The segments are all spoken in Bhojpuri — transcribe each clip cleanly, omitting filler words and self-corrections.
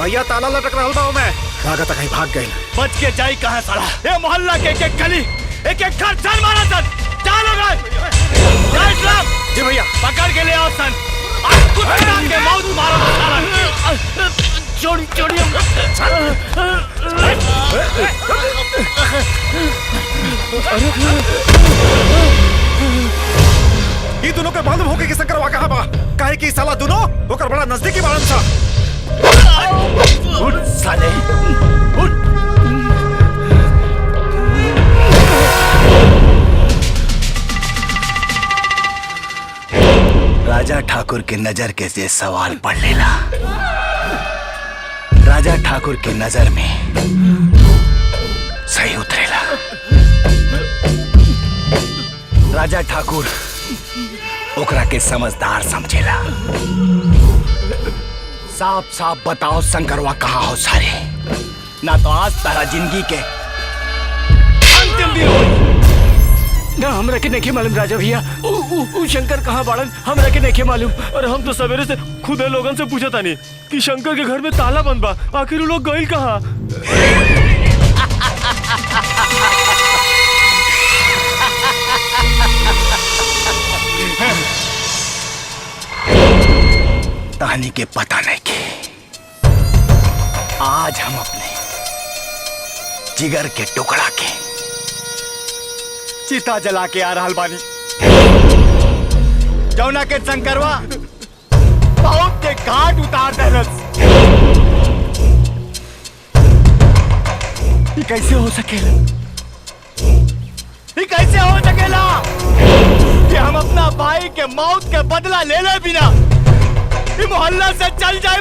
भैया ताला लटक रहा बा मैं। लागत कहीं भाग गए। बच के जाई कहाँ साला? ये मोहल्ला के एक गली एक घर चल मारा सन। चलो जी भैया पकड़ के ले आओ सन। कुत्ता के मौत मारो साला। चोरी चोरी ये दोनों के मालूम हो के किस करवा कहां बा? काहे की साला दोनों ओकर बड़ा नजदीकी बाड़न सा। उठ साले उठ। राजा ठाकुर के नजर के से सवाल पढ़ लेला। राजा ठाकुर के नजर में सही उतरेला। राजा ठाकुर ओकरा के समझदार समझेला। साफ साफ बताओ शंकरवा कहाँ हो सारे, ना तो आज तारा जिंदगी के अंतिम दिन हो। ना हमरा के नहीं मालूम राजा भैया, शंकर कहाँ बाड़न हमरा के नहीं मालूम। और हम तो सवेरे से खुदे लोगन से पूछा था नहीं कि शंकर के घर में ताला बंद बा, आखिर वो लोग गइल कहाँ? कहानी के पता नहीं के आज हम अपने जिगर के टुकड़ा के चिता जला के आ रहा बानी। जौना के शंकरवा बहुत के घाट उतार दे। ये कैसे हो सकेला? ये कैसे हो सकेला कि हम अपना भाई के मौत के बदला ले ले बिना ये मोहल्ला से चल जाए?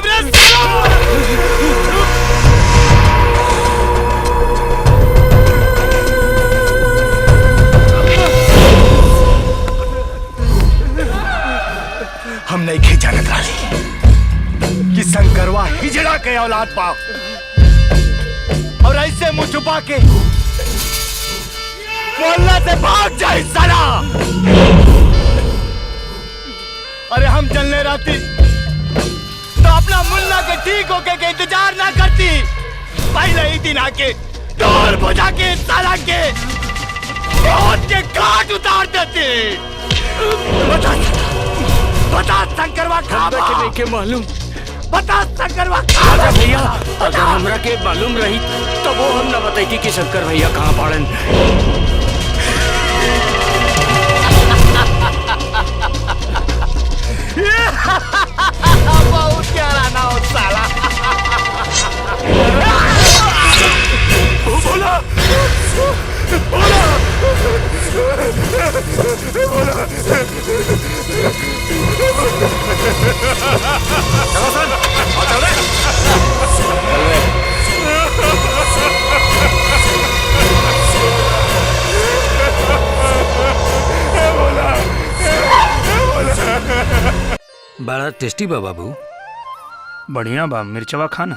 हम नहीं खे जानत वाली कि शंकरवा हिजड़ा के औलाद पाओ और ऐसे मुंह छुपा के मोहल्ला से भाग जाए साला। अरे हम चलने रहती तो अपना मुन्ना के ठीक होके के इंतजार ना करती, पहले ही दिन आके ढोल बजा के साला के मौत के घाट उतार देते। बता शंकरवा कहाँ बा? के नहीं के मालूम। बता शंकरवा कहाँ बा? भैया अगर हमरा के मालूम रही तो वो हम न बताई कि शंकर भैया कहाँ बाड़न। बहुत प्यारा ना हो साला। बोला बोला बड़ा टेस्टी बा बाबू। बढ़िया बा, मिर्चवा खाना।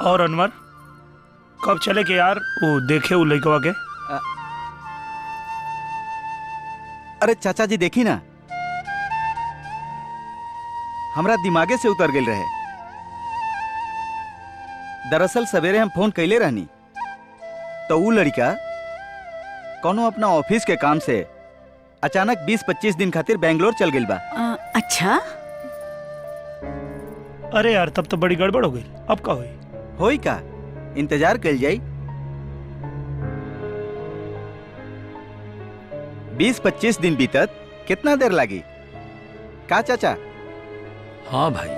और अनवर कब चले के यार? वो देखे वो लड़कवा के। अरे चाचा जी देखी ना, हमरा दिमागे से उतर गई रहे। दरअसल सवेरे हम फोन कैले रहनी तो वो लड़का कोनो अपना ऑफिस के काम से अचानक 20-25 दिन खातिर बेंगलोर चल गई बा। अच्छा? अरे यार तब तो बड़ी गड़बड़ हो गई। अब का हुई? होई का इंतजार कल जाई। 20-25 दिन बीतत कितना देर लागी का चाचा? हाँ भाई,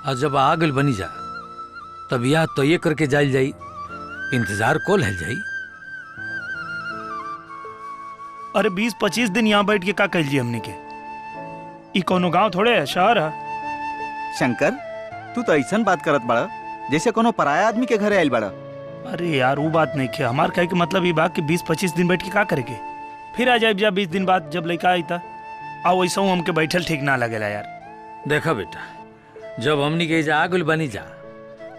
और जब आगल बनी जा तब या तो ये करके जाइल जाई, इंतजार को लहल जाई। अरे 20-25 दिन यहाँ बैठ के का कह लिए हमने के? ई कोनो गांव थोड़े है, शहर है। शंकर तू तो ऐसा बात करत बड़ा जैसे कोनो पराया आदमी के घरे आयल बड़ा। अरे यार वो बात नहीं किया। हमार कहे के मतलब ये बात कि 20-25 दिन बैठ के का करेंगे? फिर आ जाए जब 20 दिन बाद जब लड़का आई था आ वैसा हमके बैठल ठीक ना लगेला यार। देखा बेटा, जब हमनी के जा आगल बनी जा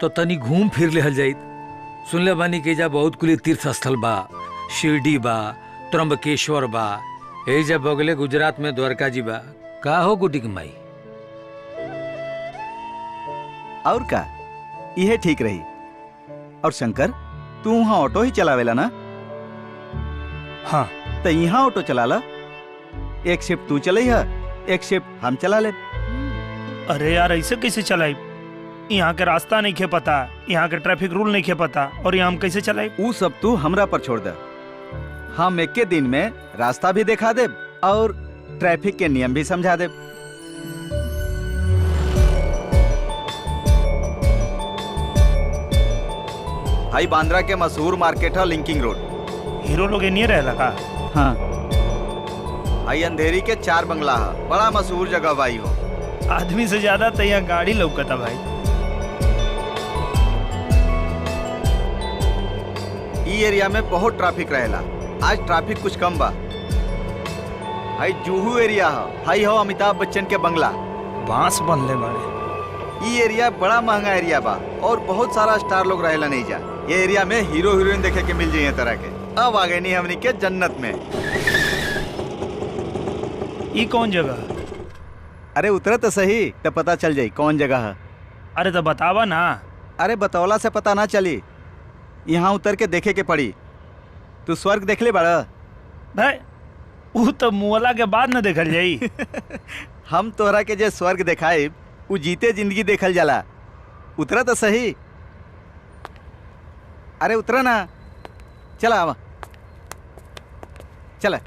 तो तनी घूम फिर लेहल जाई। सुनले बानी के जा बहुत कुली तीर्थ स्थल बा, शिरडी बा, त्र्यंबकेश्वर बा, यही जब बगले गुजरात में द्वारका जी बा। का हो गुड्डी की माई? और का यह ठीक रही। और शंकर, तू वहाँ ऑटो ही चलावेला ना? हाँ। तो यहाँ ऑटो चला ला। एक शिफ्ट तू चलई है, एक शिफ्ट हम चला ले। अरे यार ऐसे कैसे चलाई? यहाँ के रास्ता नहीं खे पता, यहाँ के ट्रैफिक रूल नहीं खे पता, और यहाँ हम कैसे चलाई? ऊ सब तू हमरा पर छोड़ दे। हम एक के दिन में रास्ता भी दिखा दे और ट्रैफिक के नियम भी समझा दे। हाई बांद्रा के मशहूर मार्केट है लिंकिंग रोड। हीरो लोग नहीं रहेला का? हाँ। हाई अंधेरी के 4 बंगला है, बड़ा मशहूर जगह भाई हो। आदमी से ज्यादा तो यहाँ गाड़ी लौकता भाई। ई एरिया में बहुत ट्रैफिक रहेला, आज ट्रैफिक कुछ कम बा। हाई जुहू एरिया है, हाई हो अमिताभ बच्चन के बंगला। बांस बनले बाड़े। ई एरिया बड़ा महंगा एरिया बा और बहुत सारा स्टार लोग रहेला नहीं जा। ये एरिया में हीरो हीरोइन देखे के मिल जाइए तरह के। अब आ गए नहीं हमनी के जन्नत में। ई कौन जगह? अरे उतरे तो सही तो पता चल जाई कौन जगह है। अरे तो बतावा ना। अरे बतौला से पता ना चली, यहाँ उतर के देखे के पड़ी। तू स्वर्ग देख ले बड़ा भाई, वो तो मुअला के बाद न देखल जाई। हम तोहरा के जे स्वर्ग देखाए वो जीते जिंदगी देखल जाला। उतरा तो सही। अरे उतरा ना, चला आवा चला।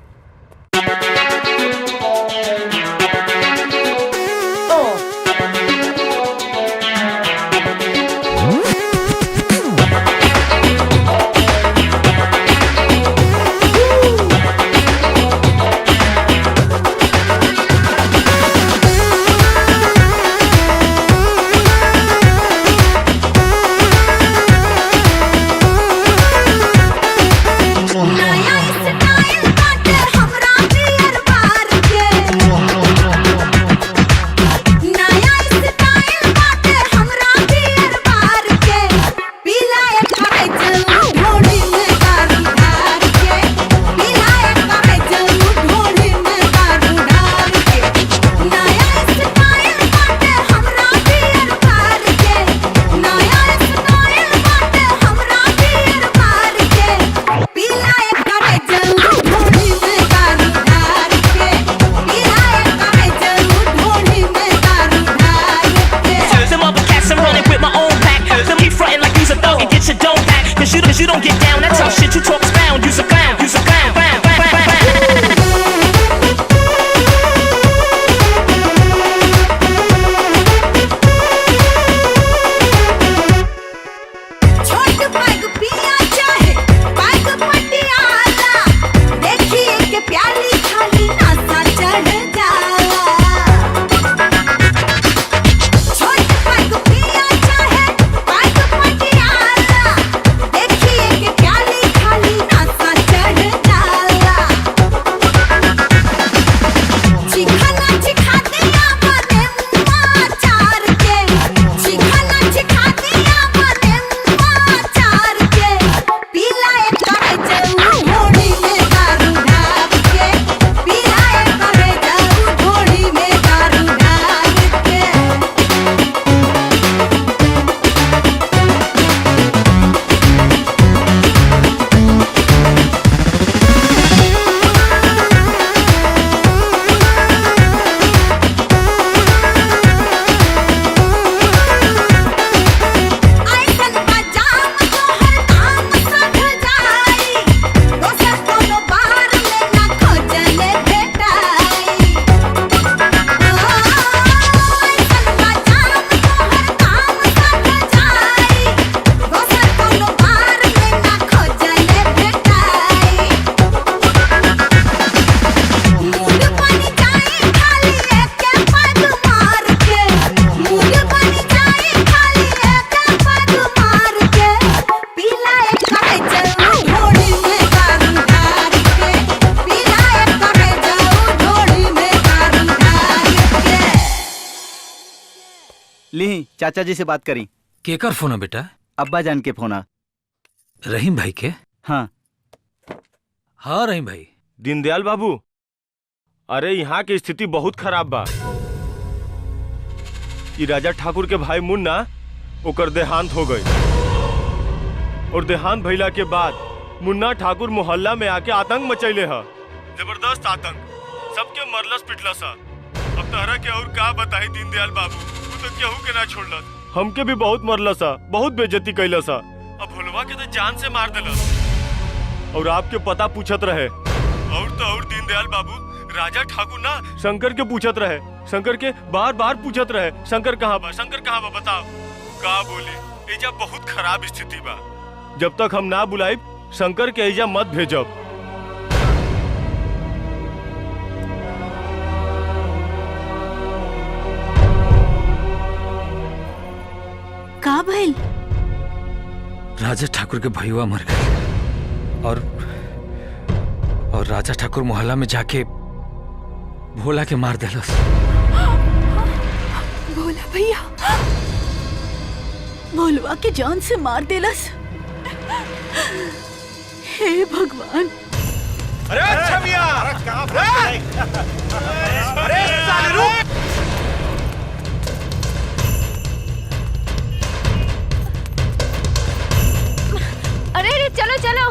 You don't get down, that's how shit you talk expound. You's a clown, you's a clown, clown, clown, clown, ली चाचा जी से बात करी। केकर फोन है बेटा? अब्बा जान के फोन। रहीम भाई के? हाँ हाँ रहीम भाई। दीनदयाल बाबू, अरे यहाँ की स्थिति बहुत खराब बा। ई राजा ठाकुर के भाई मुन्ना ओकर देहांत हो गई और देहांत भइला के बाद मुन्ना ठाकुर मोहल्ला में आके आतंक मचैले है, जबरदस्त आतंक, सबके मरलस पिटलस। अब तहरा के और का बताई दीनदयाल बाबू, तू तो केहू के ना छोड़लस, हमके भी बहुत मरलस, बहुत बेइज्जती कैलस। अब भोलवा के तो जान से मार देलस और आपके पता पूछत रहे। और तो और दीनदयाल बाबू राजा ठाकुर ना शंकर के पूछत रहे, शंकर के बार बार पूछत रहे, शंकर कहाँ बा, शंकर कहाँ बा, बताओ का बोली। एजा बहुत खराब स्थिति बा, जब तक हम ना बुलाई शंकर के एजा मत भेजब। का भइल? राजा ठाकुर के भैया मर गए और राजा ठाकुर मोहल्ला में जाके भोला के मार देलस। भोला भैया भोलवा के जान से मार देलस। हे भगवान। अरे अच्छा मिया, अरे साले रुक। अरे अरे चलो चलो।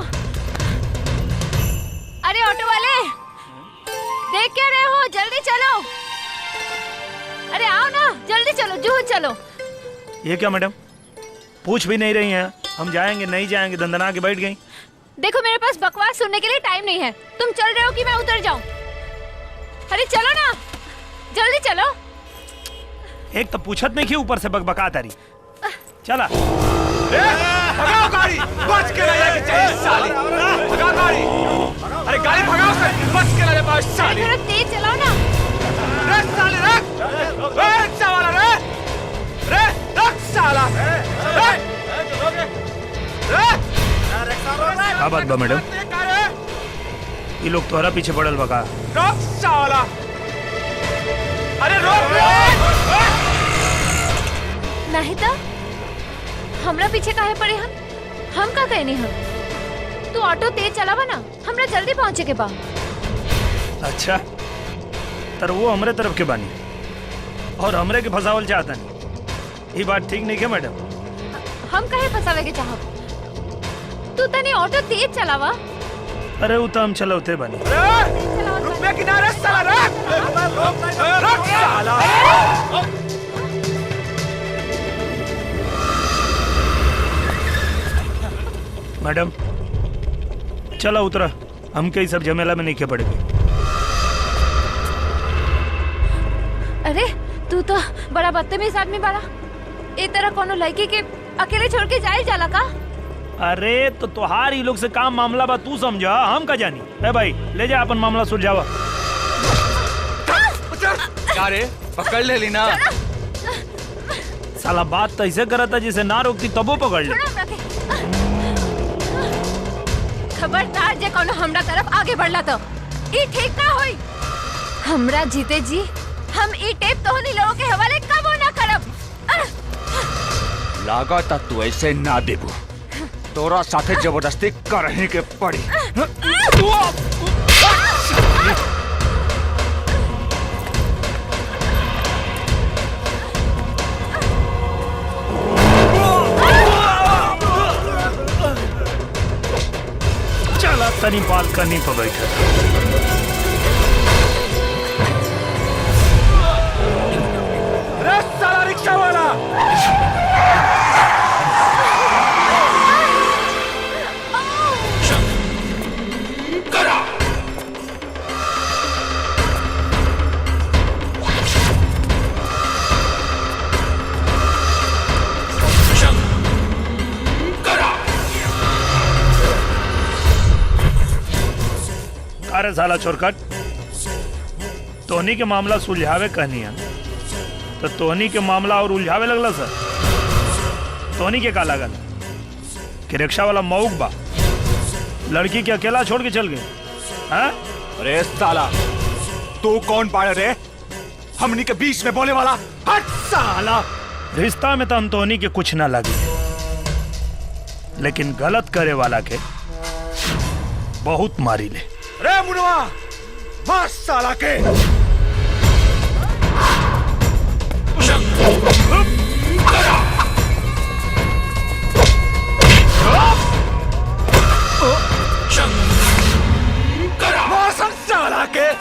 अरे ऑटो वाले देख क्या रहे हो, जल्दी चलो। अरे आओ ना, जल्दी चलो, जूह चलो। ये क्या मैडम, पूछ भी नहीं रही हैं? हम जाएंगे नहीं जाएंगे दंदना के बैठ गई। देखो मेरे पास बकवास सुनने के लिए टाइम नहीं है, तुम चल रहे हो कि मैं उतर जाऊं? अरे चलो ना, जल्दी चलो। एक तो पूछत नहीं कि ऊपर से बकबका तारी। चला भगाओ गाड़ी, बच के ना जाके चाहिए साली। भगाओ गाड़ी, अरे गाड़ी भगाओ, बच के ना जाए साली। थोड़ा तेज चलाओ ना। रे साले रख, रे रिक्शा वाला रे रख साला, क्या बात बा मैडम, ये लोग तोहरा पीछे पड़ल बका। रोक साला, अरे रोक। नहीं तो हमरा पीछे काहे पड़े हम का कहनी हम? तू ऑटो तेज चलावा ना, हमरा जल्दी पहुंचे के बा। अच्छा तर वो हमरे तरफ के बानी और हमरे के फसावल चाहता नहीं, ये बात ठीक नहीं है मैडम। हम काहे फसावे के चाहब? तू तनी ऑटो तेज चलावा। अरे वो तो हम चलौते बानी। रुपये किनारे साला रख साला। मैडम चला उतरा, हम कई सब झमेला में नहीं के पड़ेंगे। अरे तू तो बड़ा बदतमीज आदमी बाड़ा, ए तरह कोनो लड़की के अकेले छोड़ के जाए जाला का? अरे तो तुहार ही लोग से काम मामला बा, तू समझा, हम का जानी। ए भाई ले जा अपन मामला सुलझावा। क्या रे, पकड़ ले लीना। साला बात तो ऐसे करता जिसे ना रोकती तबो पकड़ ले। खबरदार जे कोनो हमरा तरफ आगे बढ़ला तो ई ठीक ना होई। हमरा जीते जी हम ई टेप तोहनी लोगों के हवाले कबो ना करब। लागत तू ऐसे ना देबू, तोरा साथे जबरदस्ती करही के पड़ी। चला तनी बालकनी पर बैठा। रे साला रिक्शा वाला, अरे साला चोरकट, तोहनी के मामला सुलझावे कहनी है तो तोहनी के मामला और उलझावे लगला सर। तोहनी के का लागल कि रिक्शा वाला मऊक बा, लड़की के अकेला छोड़ के चल गए हैं? अरे साला तू कौन पाड़े रे, हमनी के बीच में बोले वाला? हट साला। रिश्ता में तो हम तोहनी के कुछ ना लगे, लेकिन गलत करे वाला के बहुत मारी ले। रे मुनवा, मार साला के। मार साला के।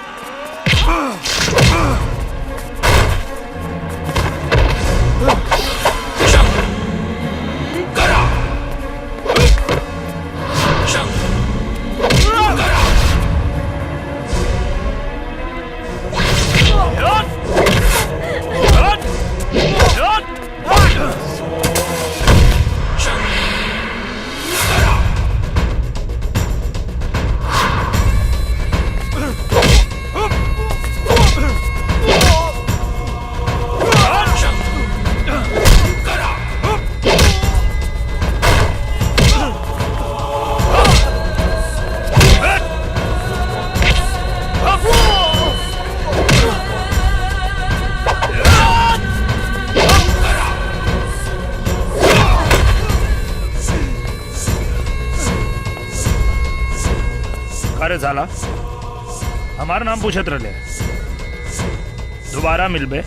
अरे साला हमारा नाम पूछत रहे, दोबारा मिलबे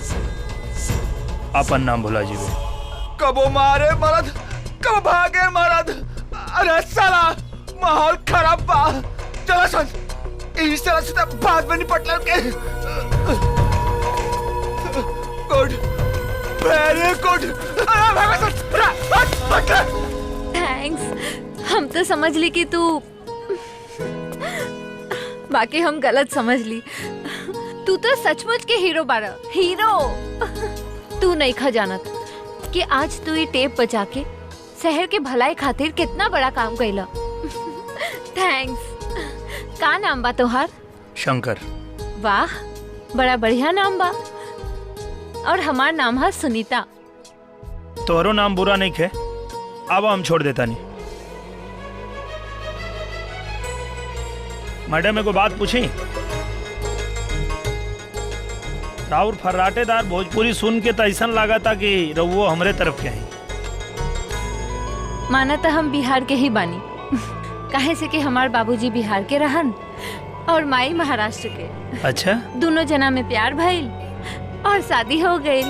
अपन नाम भुला जीबे। कबो मारे मरद, कब भागे मरद। अरे साला माहौल खराब बा। चला सन इस तरह से बाद में निपट लेंगे। Good, very good. थैंक्स। हम तो समझ ली कि तू, बाकी हम गलत समझ ली। तू तो सचमुच के हीरो बारा, हीरो। तू नहीं खा जानत कि आज तू ये टेप बजा के शहर के भलाई खातिर कितना बड़ा काम कैला। थैंक्स। का नाम बा तोहार? शंकर। वाह, बड़ा बढ़िया नाम बा। और हमार नाम है सुनीता। तोहरो नाम बुरा नहीं खे, अब हम छोड़ देता नहीं। मैडम को बात पूछी, राउर फर्राटेदार भोजपुरी सुन के तो ऐसा लगा था कि रउओ हमरे तरफ के हैं। माना तो हम बिहार के ही बानी। काहे से कि हमार बाबूजी बिहार के रहन और माई महाराष्ट्र के। अच्छा, दोनों जना में प्यार भइल और शादी हो गई।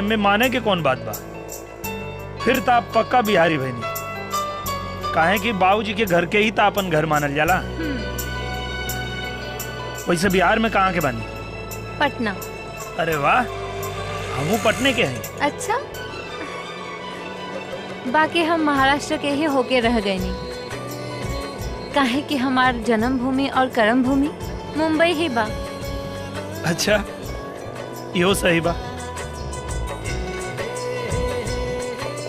में माने के कौन बात बा? फिर तो आप पक्का बिहारी बहनी। काहे कि बाबूजी के घर के ही तो अपन घर मानल जाला। वैसे बिहार में कहाँ के बानी? पटना। अरे वाह, हमू पटने के हैं। अच्छा, बाकी हम महाराष्ट्र के ही होके रह गए नहीं। काहे कि हमार जन्म भूमि और कर्म भूमि मुंबई ही बा। अच्छा, यो सही बा।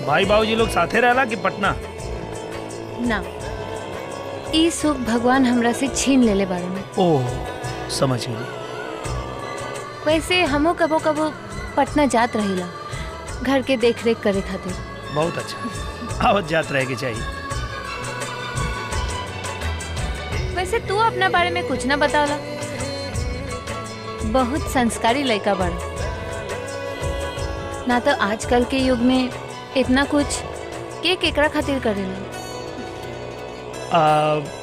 भाई बाबूजी लोग साथे रहला कि पटना? ना, ई सुख भगवान हमरा से छीन लेले बारे में। ओह, समझ गई। वैसे हमो कबो कबो पटना जात रहिला घर के देख रेख करे खातिर। बहुत अच्छा, आवत जात रहे के चाहिए। वैसे तू अपना बारे में कुछ ना बतावला। बहुत संस्कारी लड़का बड़ा। ना तो आजकल के युग में इतना कुछ के केकरा खातिर करेला।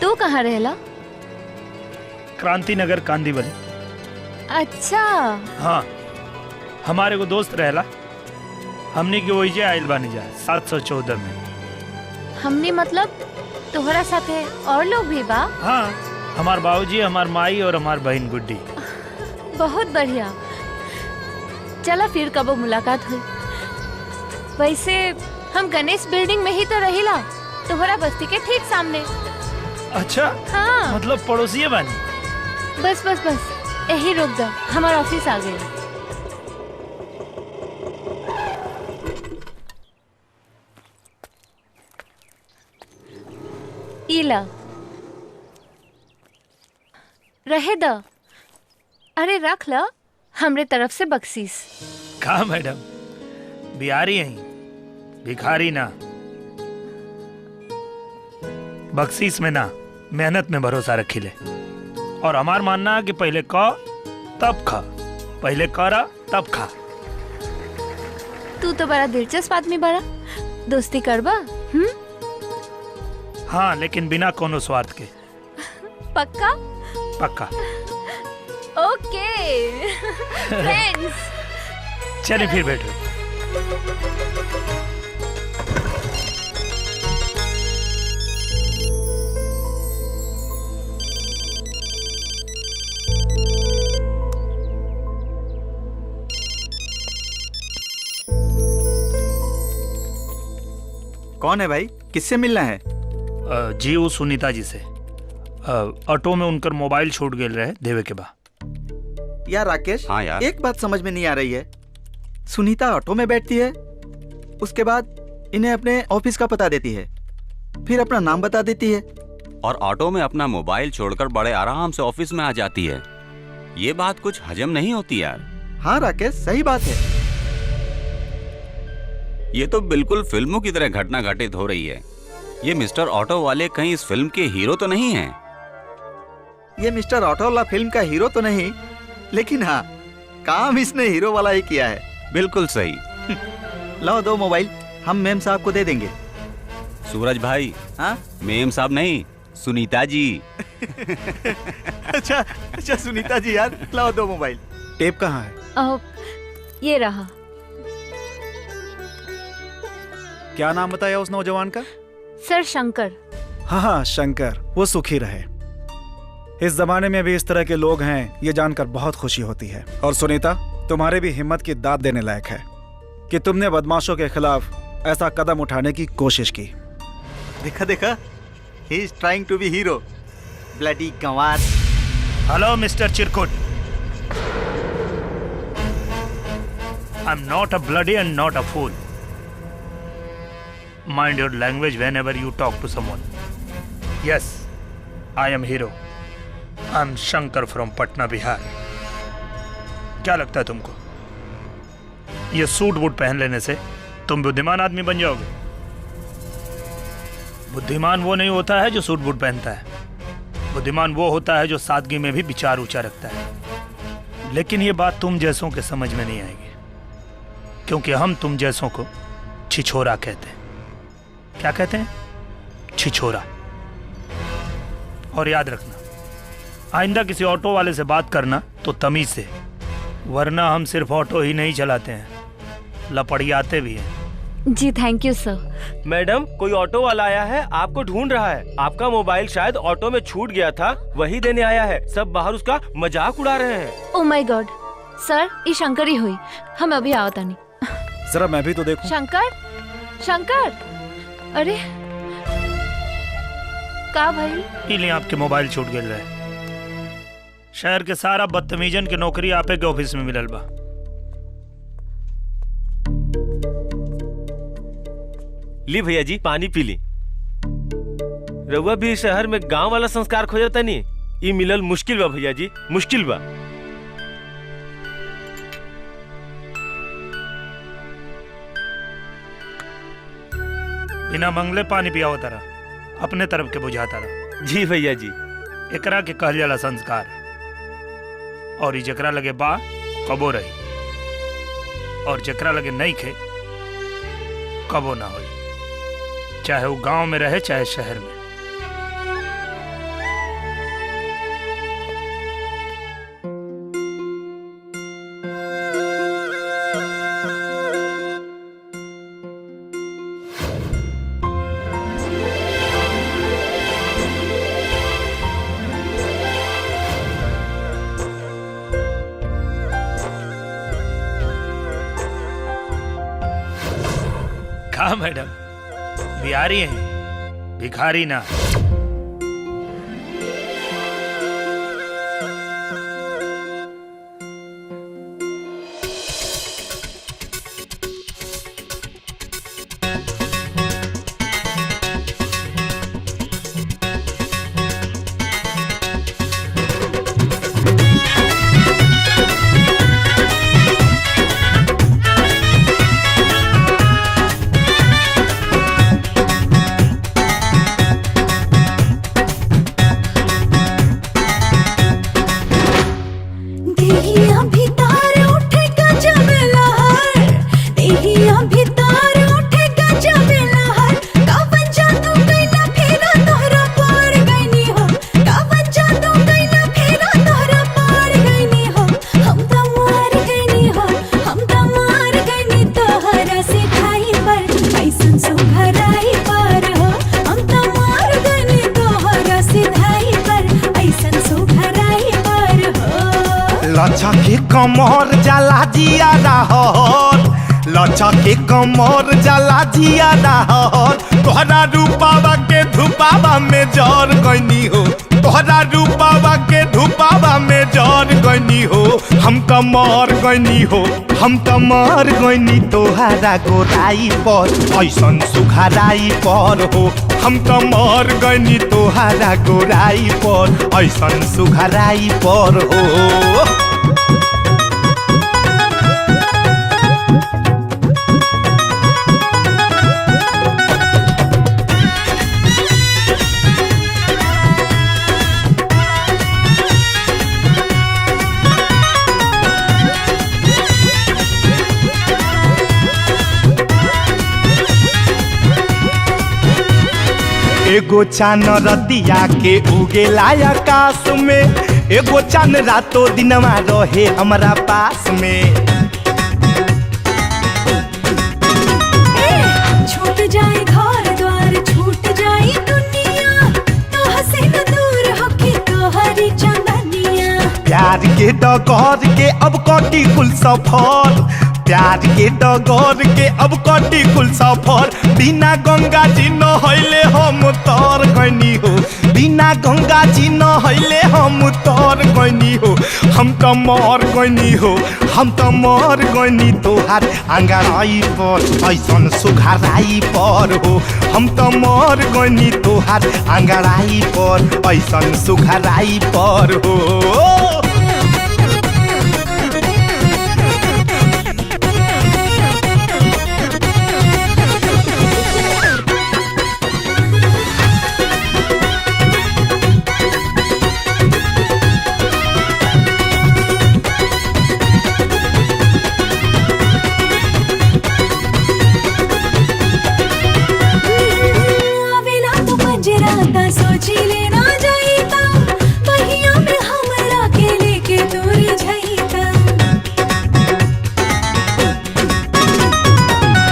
तू कहाँ रहेला? क्रांति नगर कांदीवली। अच्छा। हाँ, हमारे को दोस्त रहला, हमने की वही आयल बानी जा 714 में। हमने मतलब तोहरा साथे और लोग भी बा? हाँ, हमार बाबूजी, हमार माई और हमार बहन गुड्डी। बहुत बढ़िया। चला फिर कबो मुलाकात हुई। वैसे हम गणेश बिल्डिंग में ही तो रहिला, तोहरा बस्ती के ठीक सामने। अच्छा, हाँ, मतलब पड़ोसी बानी। बस बस बस, यही रुक जा, हमारा ऑफिस आ गया। इला रहे द। अरे रख ला, हमरे तरफ से बख्शीश। कहा मैडम, बिहारी हैं, भिखारी ना। बख्शीश में ना, मेहनत में भरोसा रखी ले। और हमार मानना है कि पहले क तब खा, पहले करा तब खा। तू तो बड़ा दिलचस्प आदमी बड़ा। दोस्ती करबा? हाँ, लेकिन बिना कोनो स्वार्थ के। पक्का? पक्का। ओके फ्रेंड्स। चलिए फिर बैठो। कौन है भाई, किससे मिलना है? जी वो सुनीता जी से। ऑटो में उनकर मोबाइल छूट गेल रहे देवे के बा। यार राकेश, हाँ यार। एक बात समझ में नहीं आ रही है। सुनीता ऑटो में बैठती है, उसके बाद इन्हें अपने ऑफिस का पता देती है, फिर अपना नाम बता देती है, और ऑटो में अपना मोबाइल छोड़कर बड़े आराम से ऑफिस में आ जाती है। ये बात कुछ हजम नहीं होती यार। हाँ राकेश, सही बात है। ये तो बिल्कुल फिल्मों की तरह घटना घटित हो रही है। ये मिस्टर ऑटो वाले कहीं इस फिल्म के हीरो तो नहीं हैं? ये मिस्टर ऑटो वाला फिल्म का हीरो तो नहीं, लेकिन हाँ, काम इसने हीरो वाला ही किया है। बिल्कुल सही। लाओ दो मोबाइल, हम मेम साहब को दे देंगे। सूरज भाई, हाँ मेम साहब नहीं, सुनीता जी। अच्छा अच्छा, सुनीता जी यार, लाओ दो मोबाइल। टेप कहाँ है? ये रहा। क्या नाम बताया उस नौजवान का? सर शंकर। हाँ, शंकर। वो सुखी रहे। इस जमाने में भी इस तरह के लोग हैं, ये जानकर बहुत खुशी होती है। और सुनीता, तुम्हारे भी हिम्मत की दाद देने लायक है कि तुमने बदमाशों के खिलाफ ऐसा कदम उठाने की कोशिश की। देखा देखा, he is trying to be hero. Bloody गंवार। हेलो मिस्टर चिरकुट। I am not a bloody and not a fool. Mind your language whenever you talk to someone. Yes, I am hero. I am Shankar from Patna, Bihar. क्या लगता है तुमको? ये सूट बूट पहन लेने से तुम बुद्धिमान आदमी बन जाओगे? बुद्धिमान वो नहीं होता है जो सूट बूट पहनता है। बुद्धिमान वो होता है जो सादगी में भी विचार ऊंचा रखता है। लेकिन ये बात तुम जैसों के समझ में नहीं आएगी, क्योंकि हम तुम जैसों को छिछोरा कहते हैं। क्या कहते हैं? छिछोरा। और याद रखना, आइंदा किसी ऑटो वाले से बात करना तो तमीज से, वरना हम सिर्फ ऑटो ही नहीं चलाते हैं, लपड़ियाते भी हैं। जी थैंक यू सर। मैडम, कोई ऑटो वाला आया है, आपको ढूंढ रहा है। आपका मोबाइल शायद ऑटो में छूट गया था, वही देने आया है। सब बाहर उसका मजाक उड़ा रहे हैं। ओह माय गॉड सर, ये शंकर ही हुई। हम अभी आओ तानी। जरा मैं भी तो देखूं। शंकर, शंकर, अरे का भाई? इसीलिए आपके मोबाइल छूट गए रहे। शहर के सारा बदतमीजन के नौकरी आपे के ऑफिस में मिलल बा। ली भैया जी, पानी पी ली। रउआ भी शहर में गांव वाला संस्कार खोजता नहीं, ये मिलल मुश्किल बा भैया जी, मुश्किल बा। बिना मंगले पानी पियाओ तारा, अपने तरफ के बुझाता रहा। जी भैया जी। एकरा के कहल जाला संस्कार। और ई जकरा लगे बा कबो रही, और जकरा लगे नहीं खे कबो ना होई, चाहे वो गांव में रहे चाहे शहर में। हाँ मैडम, बिहारी हैं, भिखारी ना। का लचके कमर जाला जिया रहर, लचके कमर जाला जिया रहर, तोहरा रूपावा के धुपावा में जर गईनी हो, तोहरा रूपावा के धुपावा में जर गईनी हो, हम त मर गईनी हो, हम त मर गईनी तोहरा गोराई पर ऐसन सुघराई पर हो, हम त मर गईनी तोहरा गोराई पर ऐसन सुघराई पर हो। एगो चान रतिया के उगेला आकाश में, एगो चान रातों दिनवा रहे हमरा पास में। छूट जाए घर द्वार छूट जाए दुनिया, तो हसे न दूर होके तोहरी चंदनिया। प्यार के डगर के अब कटी कुल सफर, प्यार के डगर के अब कटी कुल सफर, बिना गंगा जी नहैले हम तर गईनी हो, बिना गंगा जी नहैले हम तर गईनी हो, हम त मर गईनी हो, हम त मर गईनी तोहार अंगड़ाई पर ऐसन सुघराई पर हो, हम त मर गईनी तोहार अंगड़ाई पर ऐसन सुघराई पर हो। सोची लेना जाईता बहिया में हमरा के लेके दूर जाईता।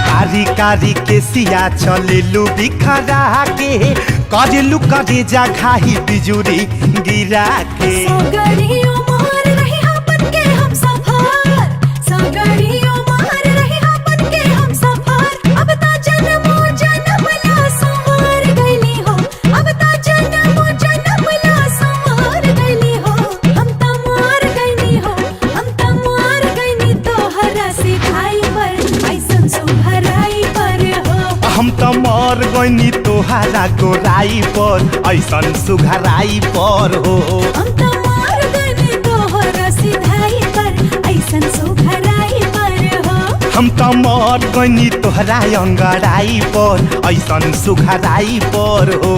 कारी कारी के सिया चलेलू बिखरा के, करेलू करे जा खाही बिजुरी गिरा के। सगड़ियों मार रही हापन के हम सफर, सगड़ियों मार रही हापन के हम सफर, अब ता जन्मो जन्म ला संवार गईली हो, अब ता जन्मो जन्म ला संवार गईली हो, हम ता मार गईली हो, हम ता मार गईली तोहरा से खाई पर ऐसन सुघराई पर हो, हम त मर गईनी तोहरा गोराई पर ऐसन सुघराई पर हो, हम त मार गईली तोहरा सिधाई पर ऐसन सुघराई पर हो, हम त मर गईनी तोहरा अंगड़ाई पर ऐसन सुघराई पर हो।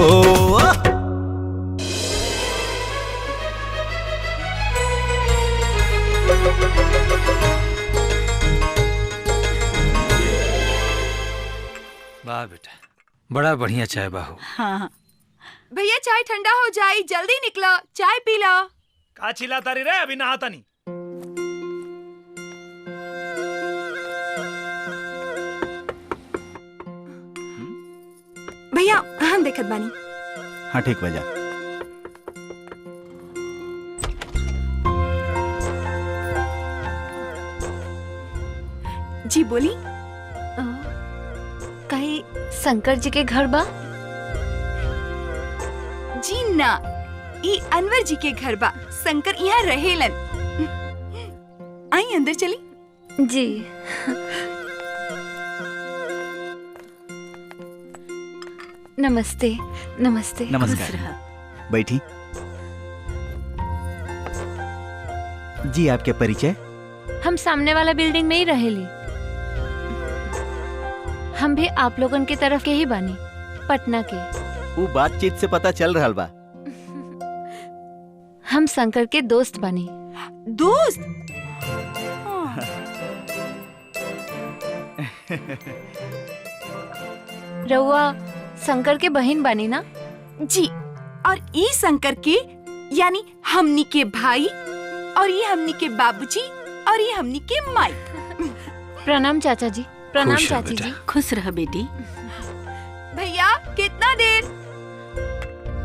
वाह बेटा, बड़ा बढ़िया चाय बाहू। हाँ भैया चाय ठंडा हो जाए, जल्दी निकलो, चाय पी लो। का चिल्ला तारी रे, अभी नहाता नहीं। भैया हम देखत बानी। हाँ ठीक बजा। जी बोली। कहीं शंकर जी के घर बा? जी ना, ई अनवर जी के घर बा, शंकर यहाँ रहेलन। आई अंदर चली। जी नमस्ते। नमस्ते। नमस्कार। बैठी। जी आपके परिचय? हम सामने वाला बिल्डिंग में ही रहेली। हम भी आप लोगन की तरफ के ही बानी, पटना के। वो बातचीत से पता चल रहा बा। हम शंकर के दोस्त बानी। दोस्त? रउआ शंकर के बहन बानी ना? जी, और ई शंकर के यानी हमनी के भाई, और ये हमनी के बाबूजी, और ये हमनी के माई। प्रणाम चाचा जी। प्रणाम चाची जी। खुश रह बेटी। भैया कितना देर?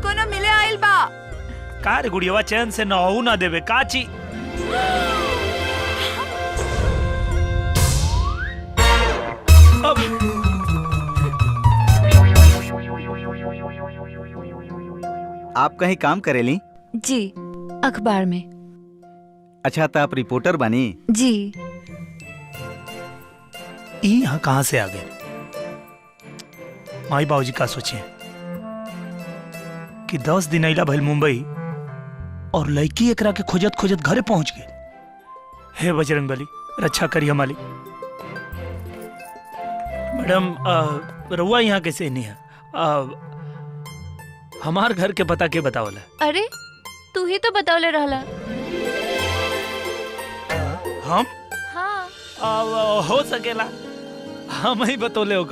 कोनो मिले आइल बा? का रे गुड़ियावा, चैन से नहू ना देवे काची। आप कहीं काम करेली? जी, अखबार में। अच्छा, तो आप रिपोर्टर बनी? जी। यहाँ कहाँ से आ गए? माई बाबूजी का सोचे कि 10 दिन अला भइल मुंबई और लड़की एकरा के खोजत खोजत घरे पहुंच गए। हे बजरंगबली, रक्षा करिए मालिक। मैडम, रउआ यहाँ कैसे नहीं है? हमार घर के पता के बतावला? अरे तू ही तो बतौले रहला। हम? हाँ। हो सकेला हम ही बतौले हो।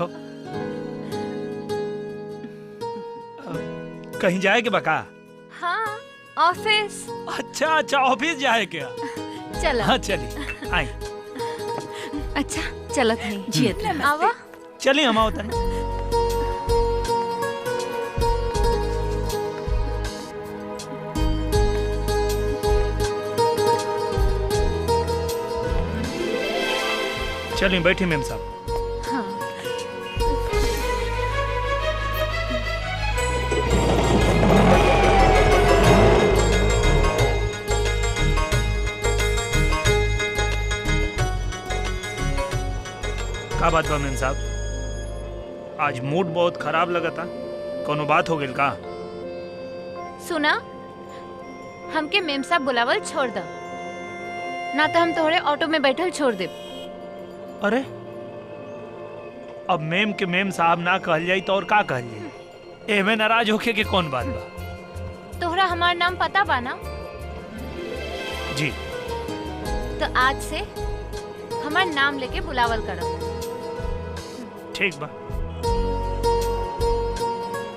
कहीं जाए के बका? हाँ, ऑफिस। अच्छा अच्छा, ऑफिस जाए क्या? चलो। हाँ चलिए, आई। अच्छा चलत नहीं जी। आवा। चलिए हम आओ तनी। चलिए बैठिए मैम साहब। हाँ। का बात बा मैम साहब? आज मूड बहुत खराब लगा था। कोनो बात हो गई का? सुना, हमके मेम साहब बुलावल छोड़ दो, ना तो हम तोहरे ऑटो में बैठल छोड़ दे। अरे अब मेम के मेम साहब ना कहल जाई तो और का कहल जाई? एमे नाराज होके के कौन बात बा? तोहरा हमार नाम पता बा ना? जी। तो आज से हमार नाम लेके बुलावल करो। ठीक बा,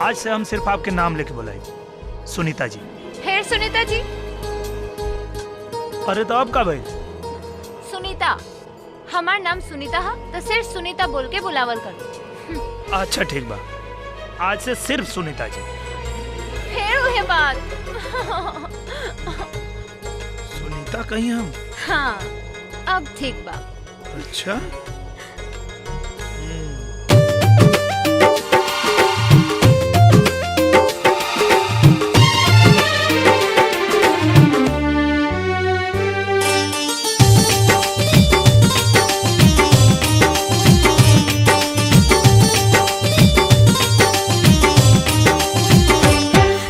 आज से हम सिर्फ आपके नाम लेके बुलाए, सुनीता जी। फिर सुनीता जी? अरे तो अब का भाई? सुनीता, हमार नाम सुनीता है तो सिर्फ सुनीता बोल के बुलावल करो। अच्छा ठीक बा, आज से सिर्फ सुनीता जी। फिर वही बात। सुनीता कहीं हम? हाँ, अब ठीक बा। अच्छा।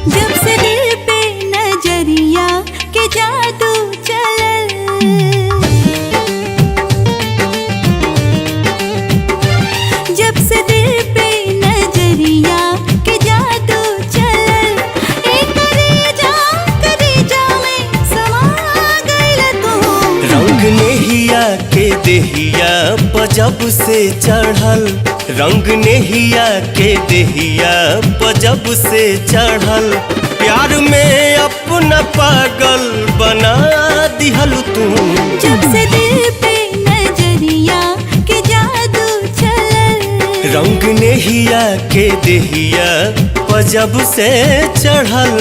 जब से दिल पे नजरिया के जादू चलल, जब से दिल पे नजरिया के जादू चलल, एक करेजा में समा गइल तू। रंग नेहिया के देहिया पजब से चढ़ल, रंग नेहिया के देहिया पजब से चढ़ल, प्यार में अपना पागल बना दिहल तू। जब से दिल पे नजरिया के जादू चलल, रंग नेहिया के देहिया पजब से चढ़ल।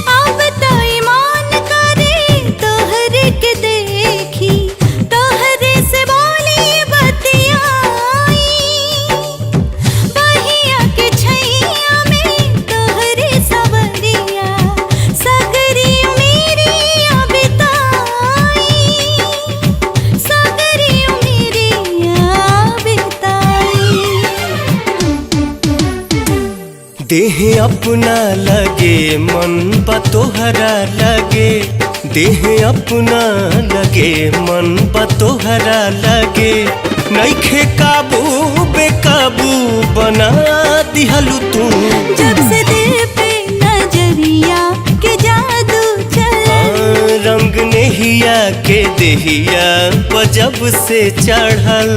अब तो ईमान करे तोहरे के देखी, तोहरे से बोली बतियाई, बहिया के छैया में तोहरे सवरिया, सगरी मेरी बिताई, सगरी मेरी बिताई। देह अपना लगे मन बा तोहरा लगे, देह अपना लगे मन बा तोहरा लगे, नइखे काबू बेकाबू बना दिहलू तू। जब से दिल पे नजरिया के जादू चलल, रंग नेहिया के देहिया पजब से चढ़ल।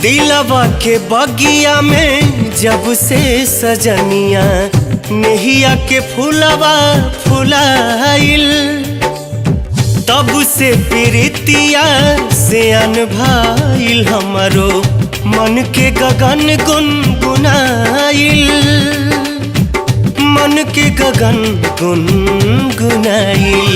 दिलवा के बगिया में जब से सजनिया नेहिया के फूलवा फुलाइल, तब से प्रीतिया से अनभाइल हमारो मन के गगन गुनगुनाइल, मन के गगन गुनगुनाइल।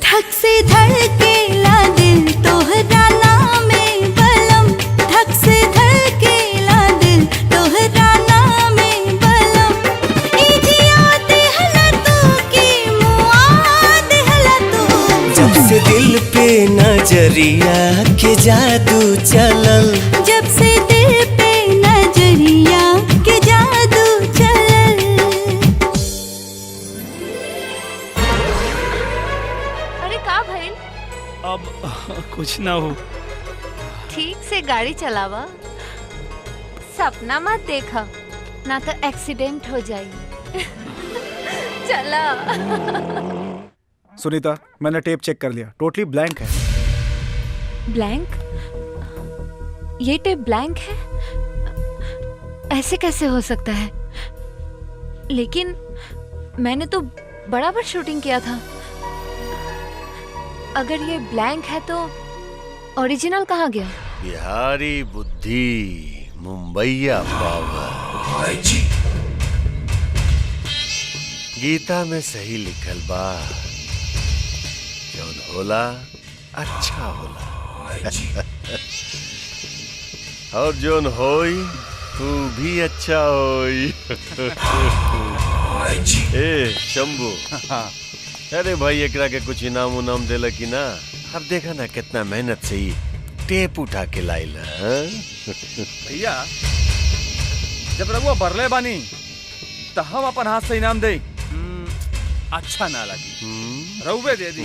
धक से धड़केला दिल तोहरा नामे बलम, धक से धड़केला दिल तोहरा नामे बलम। ई जिया देहला तू की मुआ देहला तू। जब से दिल पे नजरिया के जादू चलल, जब से दिल पे नजरिया के जादू चलल। अरे का भइल? अब कुछ ना हो। ठीक से गाड़ी चलावा, सपना मत देखा, ना तो एक्सीडेंट हो जाई। चला। सुनीता, मैंने टेप चेक कर लिया, टोटली ब्लैंक है। ब्लैंक? ये टेप ब्लैंक है? ऐसे कैसे हो सकता है? लेकिन मैंने तो बराबर शूटिंग किया था। अगर ये ब्लैंक है तो ओरिजिनल कहाँ गया? बिहारी बुद्धि मुंबईया पावर। गीता में सही लिखल बा, जौन होला अच्छा होला और जौन होई तू भी अच्छा होई। ए शंभू, अरे भाई एकरा के कुछ इनाम उनाम देला कि ना? अब देखा ना कितना मेहनत से ही टेप उठा के लाइला। भैया जब रघुआ बरले बानी तो हम अपन हाथ से इनाम दे। अच्छा ना लगी, रहुए दे दी।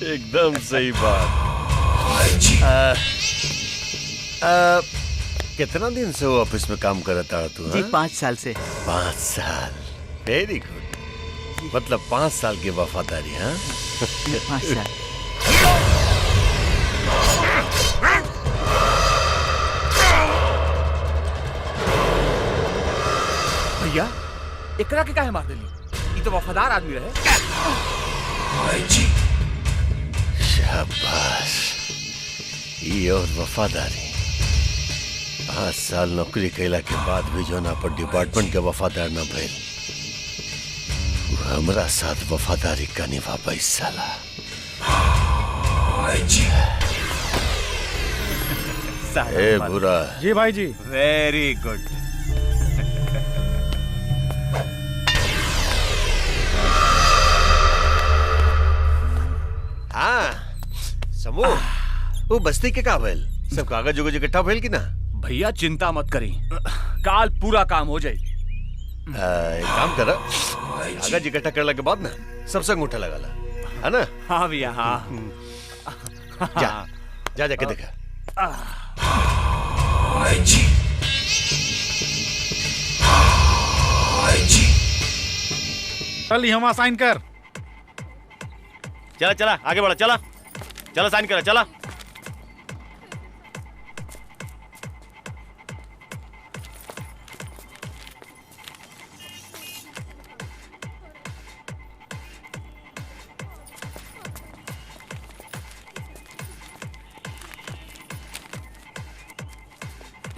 एकदम सही बात। कितना दिन से वो ऑफिस में काम करता तू? जी 5 साल से। 5 साल, वेरी गुड। मतलब 5 साल की वफादारी। हाँ 5 साल। भैया एकरा के काहे मार देली? ये तो वफादार आदमी रहे। शाबाश, ये और वफादारी। 5 साल नौकरी कैला के बाद भी जो ना पर डिपार्टमेंट के वफादार न भइल, वो हमरा साथ वफादारी का निभा पाई साला। ए बुरा। जी भाई जी। Very good. हाँ समूह, वो बस्ती के का भइल? सब कागज उगज इकट्ठा भइल कि ना? भैया चिंता मत करी, काल पूरा काम हो जाए। एक काम कर, कागज इकट्ठा करला के बाद ना सब संग उठा लगा ला, है ना? हाँ भैया हाँ। जा जा जाके देखा। चल यहाँ साइन कर। चला चला आगे बढ़ा, चला चला साइन करा, चला।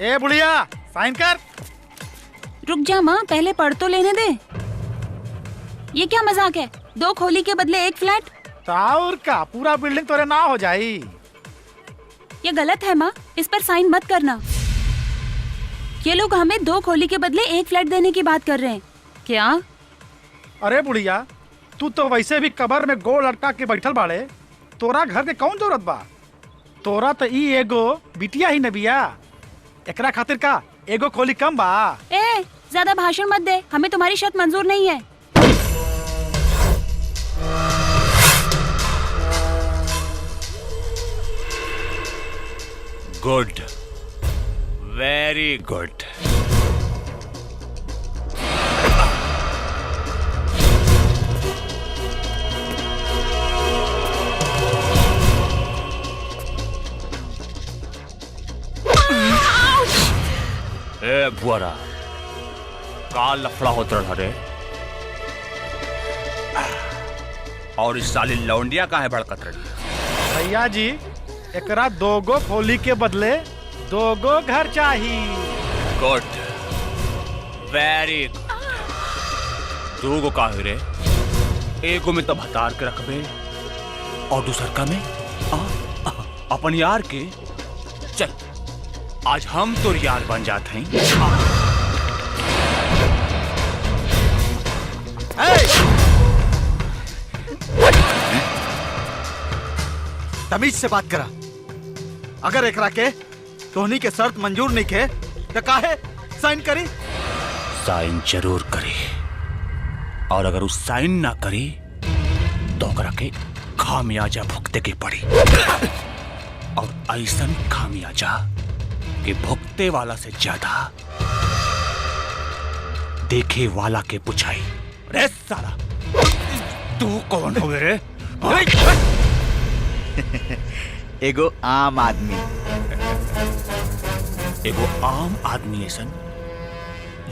ए बुढ़िया साइन कर। रुक जा माँ, पहले पढ़ तो लेने दे। ये क्या मजाक है? 2 खोली के बदले 1 फ्लैट। और का पूरा बिल्डिंग तोरे ना हो जाई। ये गलत है माँ, इस पर साइन मत करना। ये लोग हमें 2 खोली के बदले 1 फ्लैट देने की बात कर रहे हैं क्या? अरे बुढ़िया, तू तो वैसे भी कबर में गोल लटका के बैठल बाड़े, तोरा घर के कौन जरूरत बा? तोरा तो ई एगो बिटिया ही न बिया, एकरा खातिर का एगो खोली कम बा? ए, ज्यादा भाषण मत दे, हमें तुम्हारी शर्त मंजूर नहीं है। Good, very good. भुआरा का लफड़ा होत रहा रे? और इस साली लौंडिया काहे भड़कत रही? भैया जी एकरा 2 गो खोली के बदले 2 गो घर चाहिए। Good, very good. 2 गो काहे रे? एगो में तो भतार के रखबे और दूसर का में अपन यार के। चल आज हम तो यार बन जाते हैं। तमीज से बात करा। अगर एकरा के तोहनी के शर्त मंजूर नहीं के तो काहे साइन करी? साइन जरूर करी, और अगर उस साइन ना करी तो ओकरा के खामियाजा भुगते के पड़ी। और ऐसा खामियाजा कि भुगते वाला से ज्यादा देखे वाला के पुछाई। रे साला तू कौन हो रे? एगो आम आदमी। एगो आम आदमी ऐसन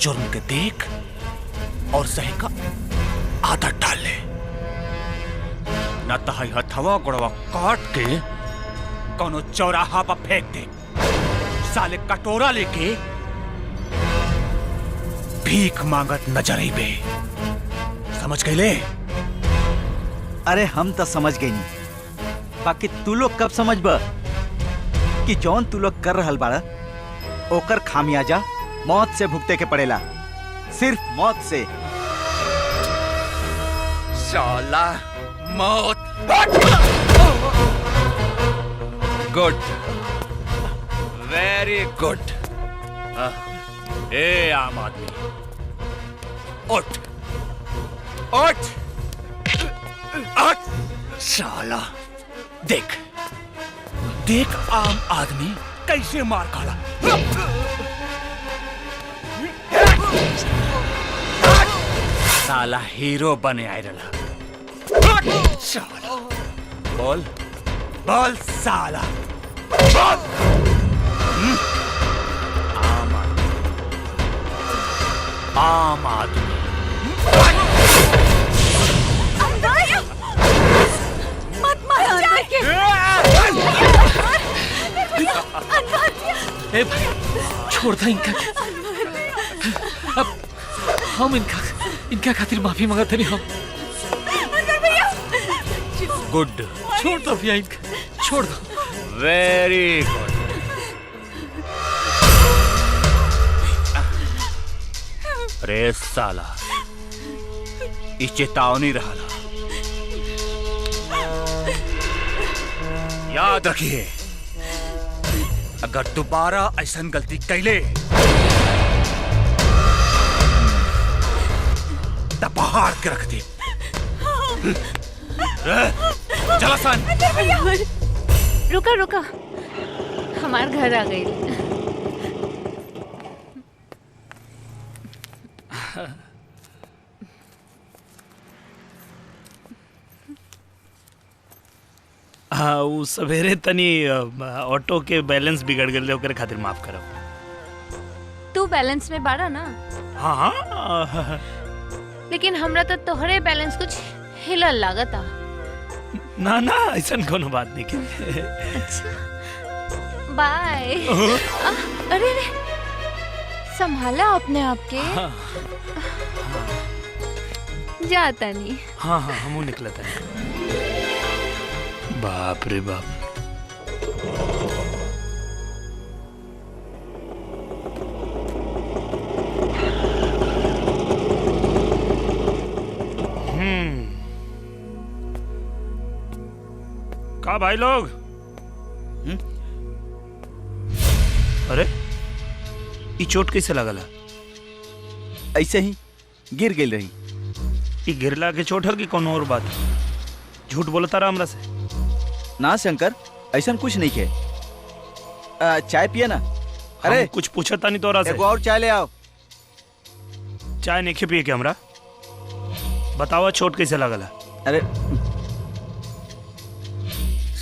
जुर्म के देख और सही का आदत डाल ले, न तहाई हथवा गोड़वा काट के कोनो चौराहा पर फेंक दे। साले कटोरा लेके भीख मांगत नजर आईबे, समझ गए ले? अरे हम तो समझ गई नहीं, बाकी तू लोग कब समझबा कि जौन तू लोग कर रहल बाड़ा ओकर खामियाजा मौत से भुगते के पड़ेला, सिर्फ मौत से। साला मौत। Good, very good. ए आम आदमी उठ उठ उठ। साला देख देख आम आदमी कैसे मार खाला। साला हीरो बने आए रहा। साला बोल बोल साला बोल। आम आदमी मत मार जाके। ए भाई छोड़ दे इनका। अब हम इनका खातिर माफी मांगते नहीं हम। गुड, छोड़ दो भैया इनका, छोड़ दो। Very good. अरे साला ई चेतावनी रहा। याद रखिए अगर दोबारा ऐसा गलती कैले तो पहाड़ के रख दे। चला सन। रुका रुका, हमार घर आ गई। हाँ वो सवेरे तनी ऑटो के बैलेंस बिगड़ गए, ओकरे खातिर माफ करो। तू बैलेंस में बाड़ा ना? हाँ हाँ लेकिन हमरा तो तोहरे बैलेंस कुछ हिलल लागता। ना ना ऐसा कोनो बात नहीं के। अच्छा बाय। अरे अरे संभाला अपने आप के। जाता नहीं। हाँ हाँ हमू निकला था। बाप रे बाप। का भाई लोग? अरे ये चोट कैसे लगल? ऐसे ही गिर गई रही। ये गिरला के चोट है कि कोनो और बात? झूठ बोलता रहा हमरा से। ना शंकर ऐसा कुछ नहीं के। चाय पिए ना। अरे कुछ पूछता नहीं तोरा से। एगो और चाय ले आओ। चाय नहीं पिए के हमरा? बताओ चोट कैसे लगल? अरे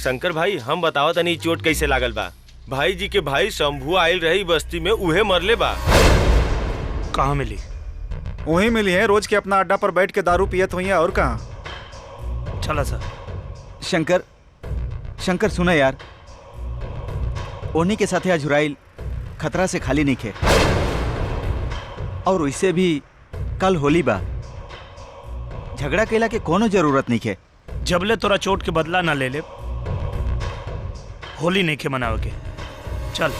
शंकर भाई हम बताओ तनी चोट कैसे लागल बा। भाई जी के भाई शंभू आयल रही बस्ती में, उहे मरले बा। कहाँ मिली? वहीं मिली है, रोज के अपना अड्डा पर बैठ के दारू पियत हुई है, और कहाँ। चला सर। शंकर, शंकर सुना यार, ओनी के साथे अजुराइल खतरा से खाली नहीं खे, और वैसे भी कल होली बा, झगड़ा केला के कोनो जरूरत नहीं खे। जबले तोरा चोट के बदला ना ले ले, होली नहीं के मनावे के। चल।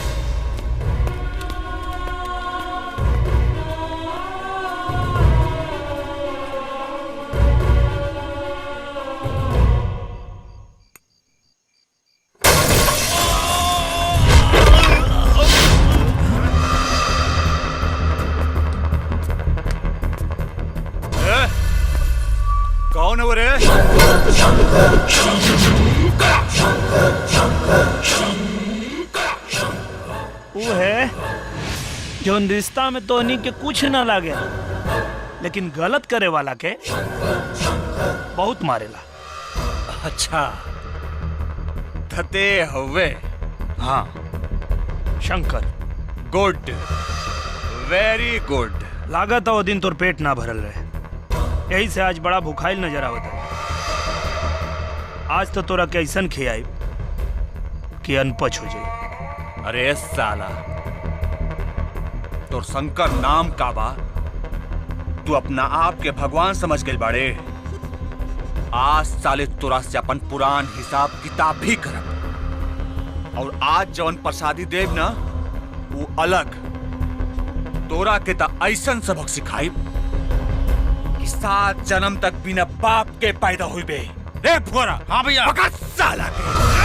कौन है वो रे? वो है जो रिश्ता में तोहनी के कुछ ना लागे, लेकिन गलत करे वाला के बहुत मारेला। अच्छा, थते हवे। हाँ शंकर। Good, very good. लागत है वो दिन तोर पेट ना भरल रहे, यही से आज बड़ा भूखाइल नजर आवत है। आज तो तोरा कैसन खियाई कि अनपच हो जाए। अरे साला, तोर शंकर नाम का बा, तू अपना आप के भगवान समझ गए बाड़े। आज साले तोरा से अपन पुरान हिसाब किताब भी करब, और आज जवन प्रसादी देव ना वो अलग। तोरा के ता ऐसन सबक सिखाई कि 7 जन्म तक बिना बाप के पैदा हुई बे। रे फुरा। हाँ भैया। पकड़ साला के।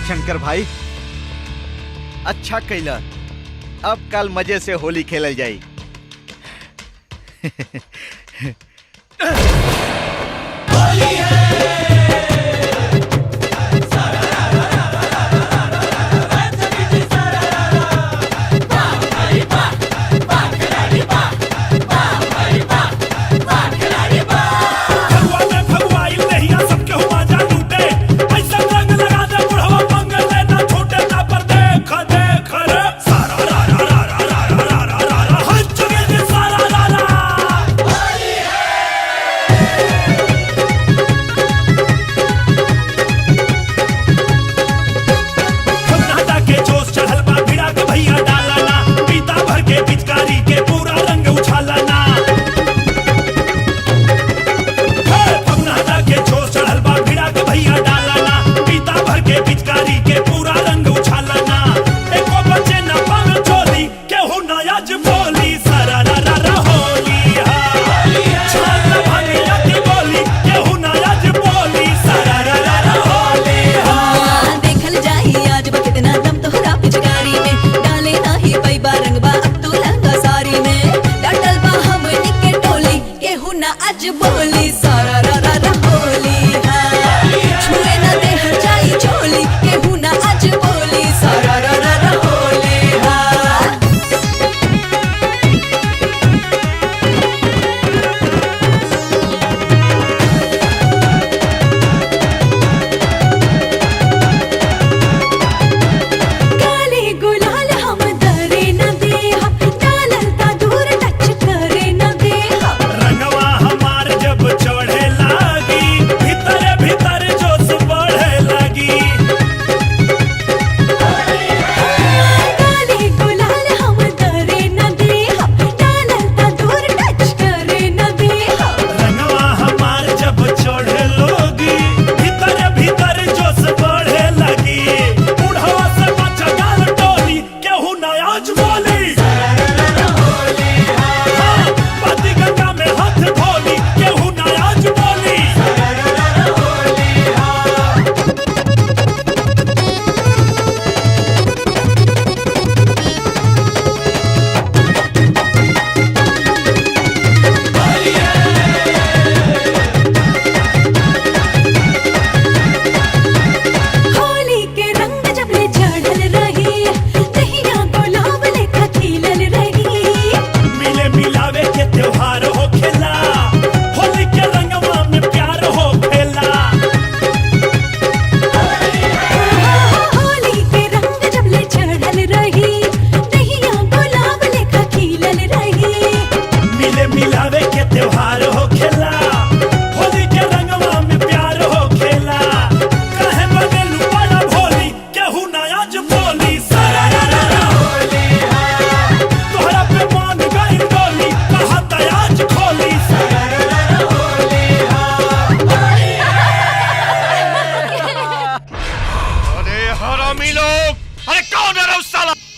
शंकर भाई, अच्छा कैला, अब कल मजे से होली खेलल जाई। होली है।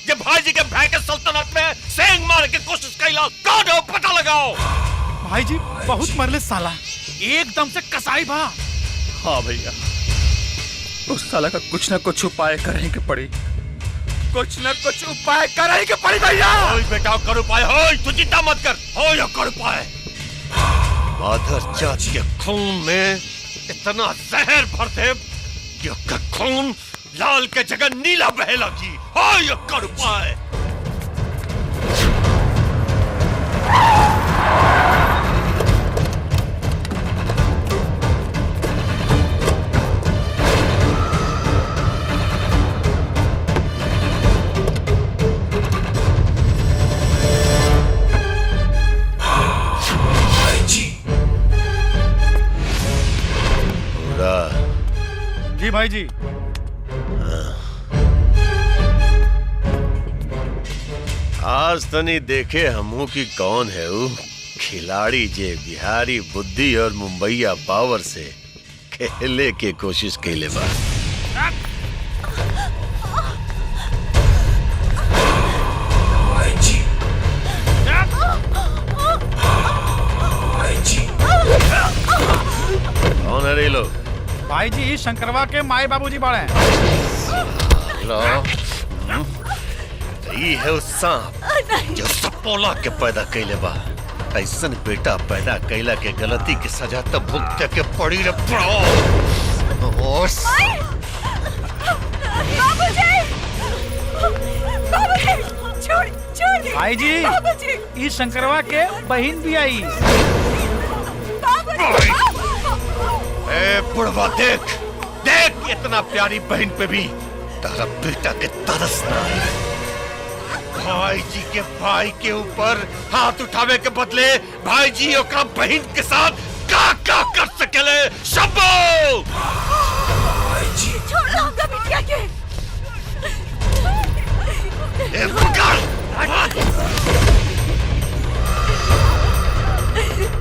जब भाईजी के भाई के सल्तनत में सेंग मार के कोशिश कैला? कौन हो पता लगाओ। भाई जी बहुत मरले साला, एकदम से कसाई भा। हाँ भैया, उस साला का कुछ ना कुछ उपाय करने के पड़ी, कुछ ना कुछ उपाय करने के पड़ी भैया। ओए बेटा कर उपाय, हो तू चिंता मत कर, हो या कर उपाय। माधर जात के खून में इतना जहर भर दे कि उसका खून लाल के जगह नीला बहे लगी। हो या कर उपाय। जी भाई जी। आज तनी देखे हमू की कौन है वो खिलाड़ी जे बिहारी बुद्धि और मुंबईया पावर से खेले के कोशिश कैले बा। कौन है रे लोग? भाई जी शंकरवा के माए बाबूजी बड़े हैं। लो, ये है वो सांप जो सपोला के पैदा कैले बा। ऐसन बेटा पैदा कैला के गलती की सजा तो भुगते के पड़ी रे पड़ो। छोड़ छोड़ भाई जी ये शंकरवा के बहन भी आई। ए बुढ़वा देख देख, इतना प्यारी बहन पे भी तारा बेटा के तरस ना है। भाई जी के भाई के ऊपर हाथ उठावे के बदले भाई जी ओकरा बहन के साथ का कर सकेले। शंभू छोड़ हमरा बिटिया के। ए पकड़।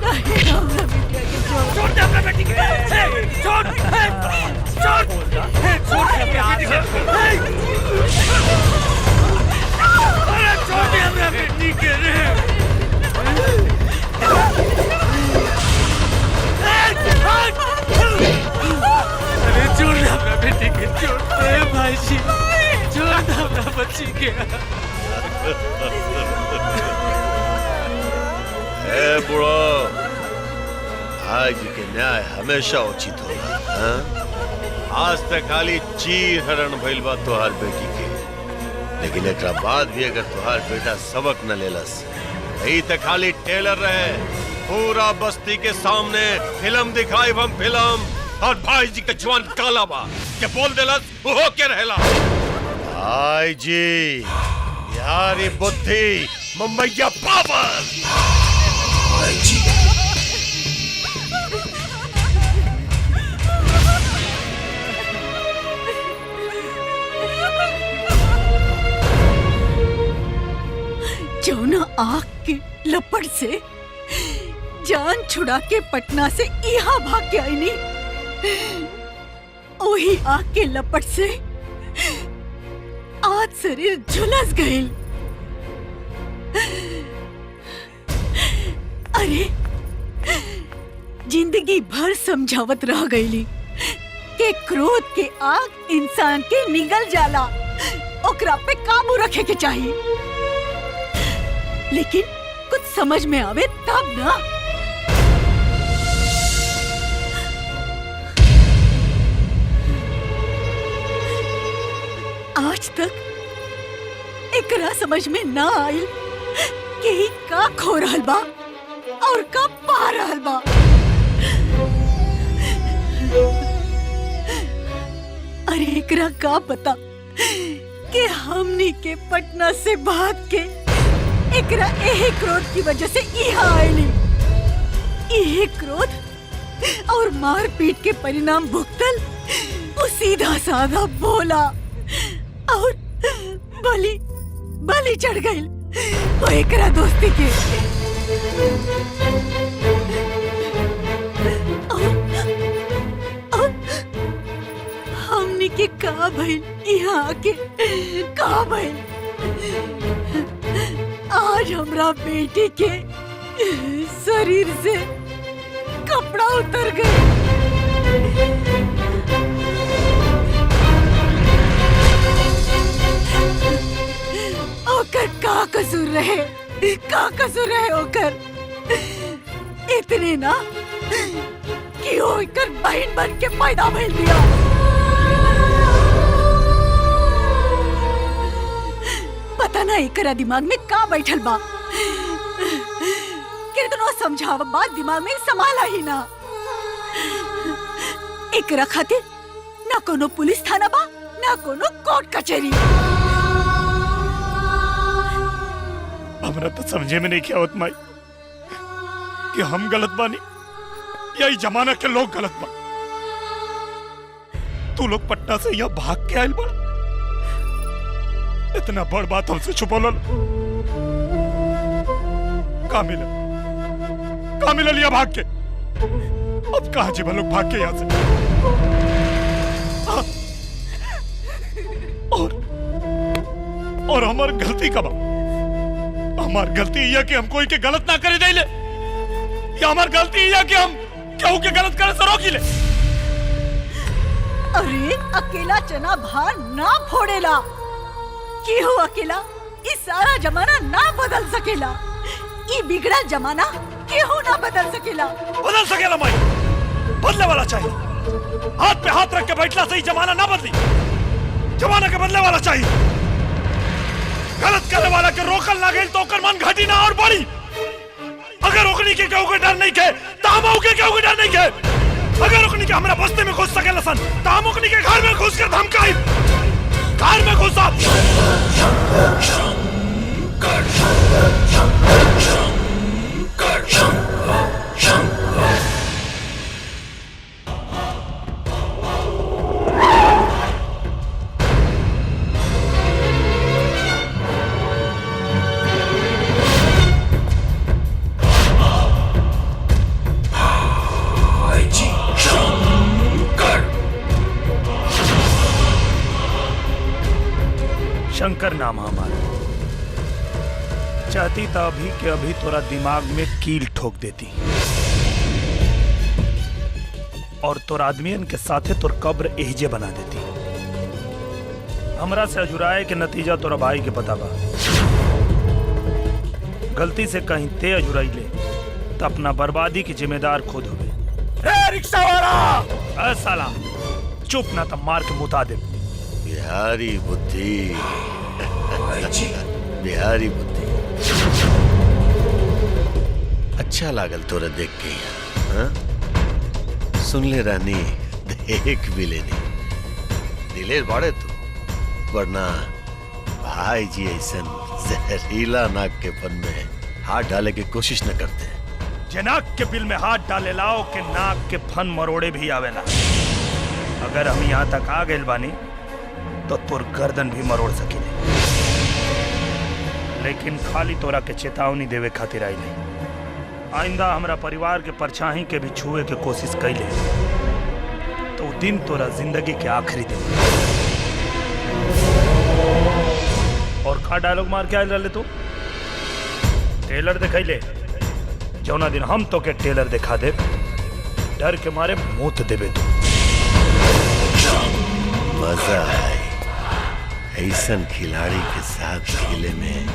नहीं हमरा बिटिया के छोड़ दे, हमरा बेटी के छोड़ छोड़ छोड़ अरे छोड़ दे हमरा बेटी के रे। अरे छोड़ दे हमरा बेटी के, छोड़ दे भाई जी, छोड़ दे हमरा बच्ची के। ए बुढ़ो, भाई जी के न्याय हमेशा उचित होला। हाँ? आज तक खाली चीर हरण भइल बा तोहार बेटी के, लेकिन एक बाद भी अगर तोहार बेटा सबक न लेलस, यही तक खाली टेलर रहे। पूरा बस्ती के सामने फिल्म दिखाई हम फिल्म, और भाई जी के जवान काला बा के बोल देलस वो के रहेला। भाई जी बिहारी बुद्धि मुंबईया पावर। भाई जी जौना आग के लपट से जान छुड़ा के पटना से यहाँ भाग के आई नी, वही आग के लपट से आज शरीर झुलस गई। अरे जिंदगी भर समझावत रह गईली कि क्रोध के आग इंसान के निगल जाला, ओकरा पे काबू रखे के चाहिए। लेकिन कुछ समझ में आवे तब ना। आज तक एकरा समझ में ना आइल कि ई का खो रहल बा और का पा रहल बा। अरे एकरा का पता कि हमनी के पटना से भाग के एकरा यही क्रोध की वजह से यहाँ आयली। यही क्रोध और मार पीट के परिणाम भुगतल वो सीधा साधा बोला और बलि चढ़ गई वो एकरा दोस्ती के। और हमनी के का भइल यहाँ आके, का भइल आज हमरा बेटी के शरीर से कपड़ा उतर गए। ओकर का कसूर रहे? का कसूर रहे ओकर? इतने ना कि वो एकर बहन बन के पैदा भइल दिया। पता ना एकरा दिमाग में का बैठल बा। कितनो समझाव बात दिमाग में समाला ही ना। एकरा खातिर ना कोनो पुलिस थाना बा ना कोनो कोर्ट कचहरी। हमरा तो समझे में नहीं क्या होत माई कि हम गलत बानी या इस जमाना के लोग गलत बा। तू लोग पटना से यहाँ भाग के आयल बड़ा, इतना बड़ बात हमसे छुपौल। का मिला लिया भाग के? अब कहाँ जीवा लोग भाग के यहाँ से? हाँ? और हमार गलती का बा? हमार गलती यह कि हम कोई के गलत ना करे दे ले, या हमार गलती यह कि हम केहू के गलत करे से रोकी ले? अरे अकेला चना भार ना फोड़ेला। केहू अकेला इस सारा जमाना ना बदल सकेला। ई बिगड़ा जमाना केहू ना बदल सकेला। बदल सकेला माई, बदले वाला चाहिए। हाथ पे हाथ रख के बैठला से ही जमाना ना बदली, जमाना के बदले वाला चाहिए। गलत करने वाला के रोकल ना गई तो ओकर मन घटी ना और बढ़ी। अगर ओकनी के केहू के डर नहीं के तो हम के केहू के डर नहीं के। अगर ओकनी के हमरा बस्ती में घुस सकेला सन तो हम ओकनी के घर में घुस कर धमकाई। घर में घुसा शंकर नाम हमारा। चाहती था अभी के अभी तोरा दिमाग में कील ठोक देती और तोर आदमियन के साथे तोर कब्र एहजे बना देती। हमरा से अजुराए के नतीजा तोरा भाई के पता बा। गलती से कहीं ते अजुराई ले तो अपना बर्बादी की जिम्मेदार खुद हो गए। रिक्शा वाला साला चुप ना तो मार के मुता दे। बिहारी बुद्धि बिहारी बुद्धि। अच्छा लागल तोरा देख के। हाँ? सुन ले रानी, देख भी लेनी। दिलेर बाड़े तू, वरना भाई जी ऐसा जहरीला नाक के फन में हाथ डाले की कोशिश न करते। जे नाक के बिल में हाथ डाले लाओ के नाक के फन मरोड़े भी आवेला। अगर हम यहाँ तक आ गए बानी तो तोर गर्दन भी मरोड़ सकेले, लेकिन खाली तोरा के चेतावनी देवे खातिर आई नहीं। आइंदा हमरा परिवार के परछाई के भी छुए के कोशिश कैले तो दिन तोरा जिंदगी के आखिरी दिन। और का डायलॉग मार के आयल रहे तू? टेलर दिखाइले, जौना दिन हम तो के टेलर दिखा दे, डर के मारे मूत देवे तू। मजा है ऐसन खिलाड़ी के साथ खेले में,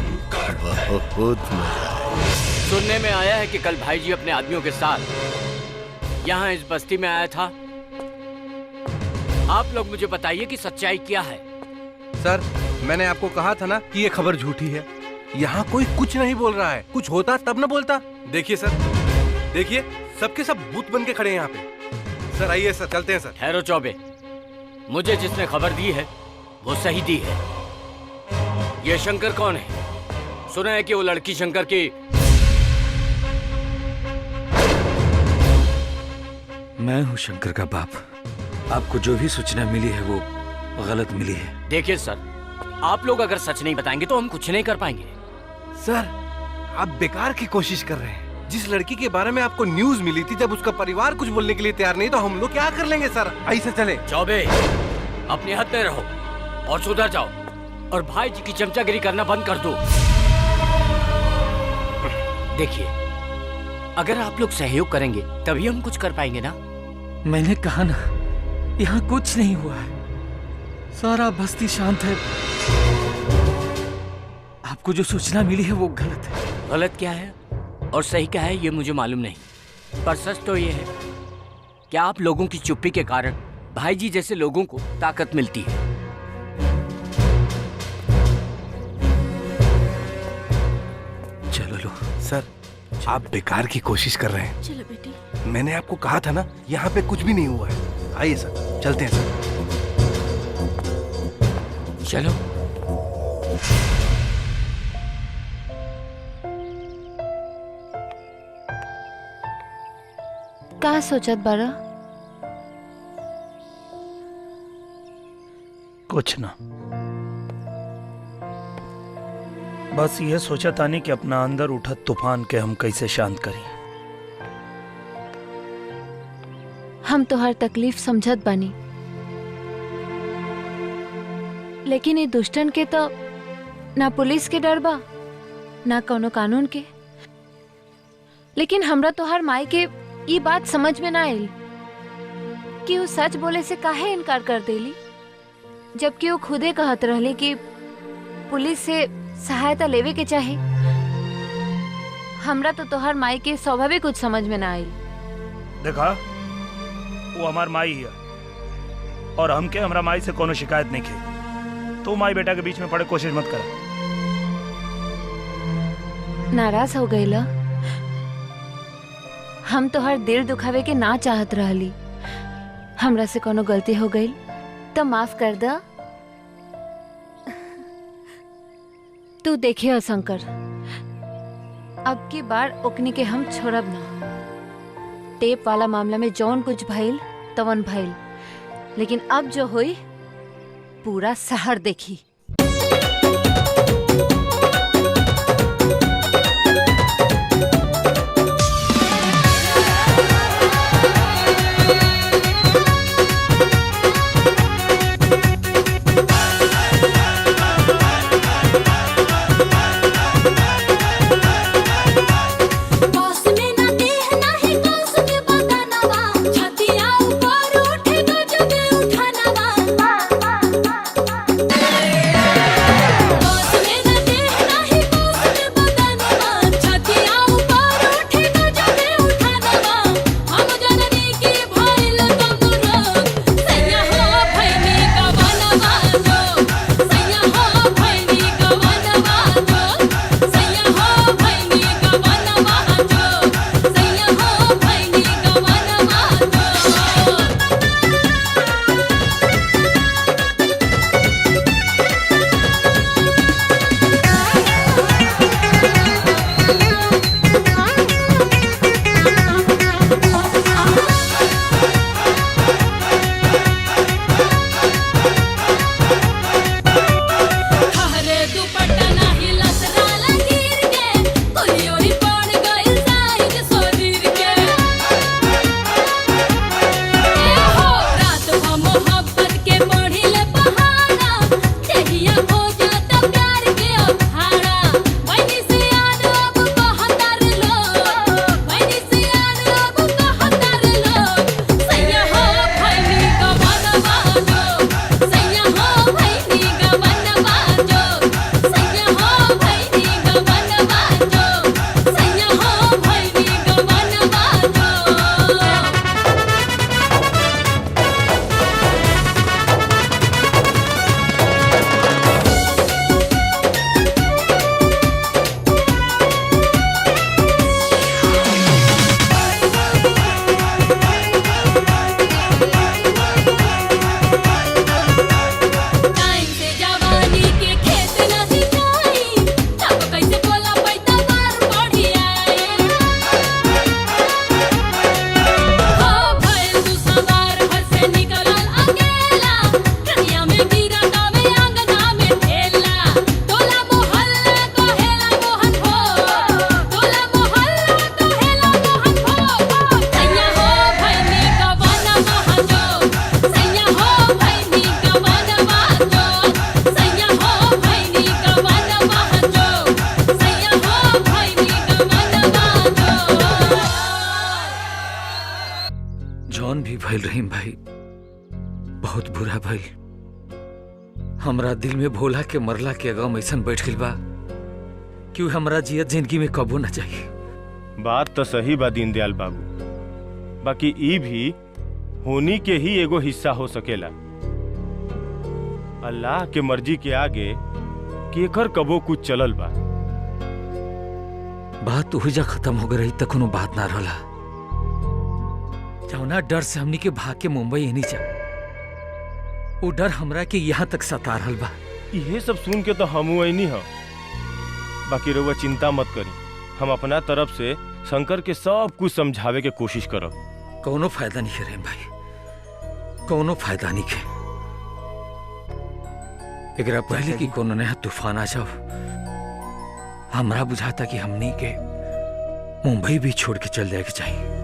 बहुत मजा है। सुनने में आया है कि कल भाई जी अपने आदमियों के साथ यहाँ इस बस्ती में आया था। आप लोग मुझे बताइए कि सच्चाई क्या है। सर, मैंने आपको कहा था ना कि ये खबर झूठी है। यहाँ कोई कुछ नहीं बोल रहा है। कुछ होता तब न बोलता। देखिए सर, देखिए सबके सब भूत बन के खड़े हैं यहाँ पे। सर आइए सर, चलते हैं सर। ठहरो चौबे, मुझे जिसने खबर दी है वो सही दी है। ये शंकर कौन है? सुना है कि वो लड़की शंकर की। मैं हूँ शंकर का बाप। आपको जो भी सूचना मिली है वो गलत मिली है। देखिए सर, आप लोग अगर सच नहीं बताएंगे तो हम कुछ नहीं कर पाएंगे। सर, आप बेकार की कोशिश कर रहे हैं। जिस लड़की के बारे में आपको न्यूज मिली थी, जब उसका परिवार कुछ बोलने के लिए तैयार नहीं तो हम लोग क्या कर लेंगे सर? ऐसे चले। चौबे, अपने हद में रहो और सुधर जाओ। और भाई जी की चमचागिरी करना बंद कर दो। देखिए, अगर आप लोग सहयोग करेंगे तभी हम कुछ कर पाएंगे ना। मैंने कहा ना, यहाँ कुछ नहीं हुआ है, सारा बस्ती शांत है। आपको जो सूचना मिली है वो गलत है। गलत क्या है और सही क्या है ये मुझे मालूम नहीं, पर सच तो ये है कि आप लोगों की चुप्पी के कारण भाई जी जैसे लोगों को ताकत मिलती है। चलो लो सर, आप बेकार की कोशिश कर रहे हैं। चलो बेटी। मैंने आपको कहा था ना, यहाँ पे कुछ भी नहीं हुआ है। आइए सर, चलते हैं सर। चलो। का सोचत बारा? कुछ ना, बस ये सोचा तानी कि अपना अंदर उठत तूफान के हम कैसे शांत करें। हम तो हर तकलीफ समझत बानी, लेकिन ये दुष्टन के तो ना पुलिस के डर बा ना कोनो कानून के। लेकिन हमरा तो हर माई के ये बात समझ में ना आयल कि वो सच बोले से काहे इनकार कर देली, जबकि वो खुदे कहत रहली कि पुलिस से सहायता लेवे के चाहे। हमरा तो तोहर माई के स्वाभाविक कुछ समझ में ना आई। देखा, वो हमार माई है और हमके हमरा माई से कोनो शिकायत नहीं की। तू माई बेटा के बीच में पड़े कोशिश मत कर। नाराज हो गईला? हम तो हर दिल दुखावे के ना चाहत रहली। हमरा से कोनो गलती हो गई तो माफ कर दा। तू देखिए शंकर, अब की बार ओकनी के हम छोड़ब ना। टेप वाला मामला में जौन कुछ भइल तवन भइल, लेकिन अब जो हुई पूरा शहर देखी। भइल रहीम भाई, बहुत बुरा भइल। हमरा दिल में भोला के मरला के गम ऐसन बैठ गइल बा कि हमरा जियत जिंदगी में कबो ना चाहिए। बात तो सही बा दीनदयाल बाबू, बाकी ई भी होनी के ही एगो हिस्सा हो सकेला। अल्लाह के मर्जी के आगे केकर कबो कुछ चलल बा। बात उहिजा खत्म हो गई तक कोनो बात ना रहला। जौना डर से हमनी के भाग के मुंबई एनी जा, वो डर हमरा के यहाँ तक सता रहल बा। ये सब सुन के तो हमू ऐनी ह। बाकी रउआ चिंता मत करी, हम अपना तरफ से शंकर के सब कुछ समझावे के कोशिश करब। कोनो फायदा नहीं है भाई, कोनो फायदा नहीं है। एकरा पहले कि कोनो नया तूफान आ जाओ, हमरा बुझाता कि हमनी के मुंबई भी छोड़ के चल जाए के चाहिए।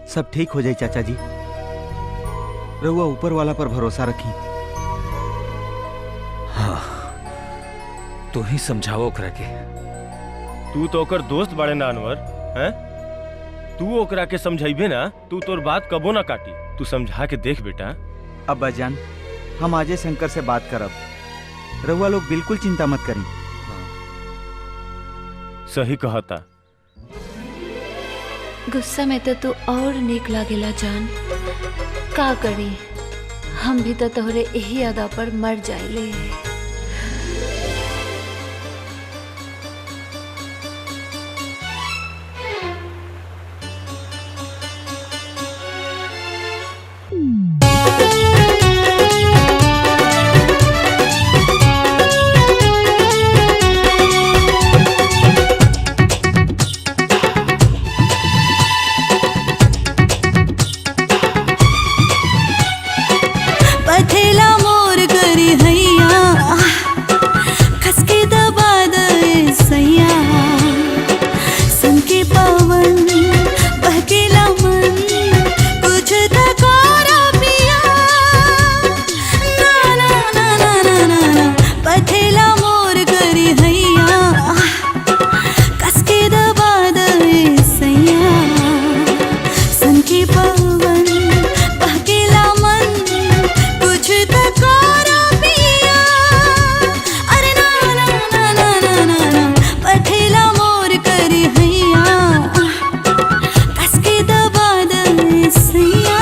सब ठीक हो जाए चाचा जी, रउआ ऊपर वाला पर भरोसा रखी। हाँ, तू ही समझाओ ओकरा के। तू तो ओकर दोस्त बड़े ना अनवर, हैं? तू ओकरा के समझाइबे ना, तू तोर बात कबो ना काटी। तू समझा के देख बेटा। अब्बा जान, हम आजे शंकर से बात करब, रउआ लोग बिल्कुल चिंता मत करी। सही कहता। गुस्सा में तो तू और नेक लागेला जान। का करी, हम भी तो तोहरे यही अदा पर मर जाइले। पथेला मोर करी हैया, खसके दबा दे सैया, संके पवन बहकेला मन, कुछ तकारा पिया। ना ना ना ना ना ना ना, पथेला मोर करी हैया, खसके दबा दे सैया, संके पवन बहकेला मन, कुछ तकारा पिया। अरे ना ना ना ना ना ना ना, पथेला मोर करी हैया, कसके दबा दे सैया।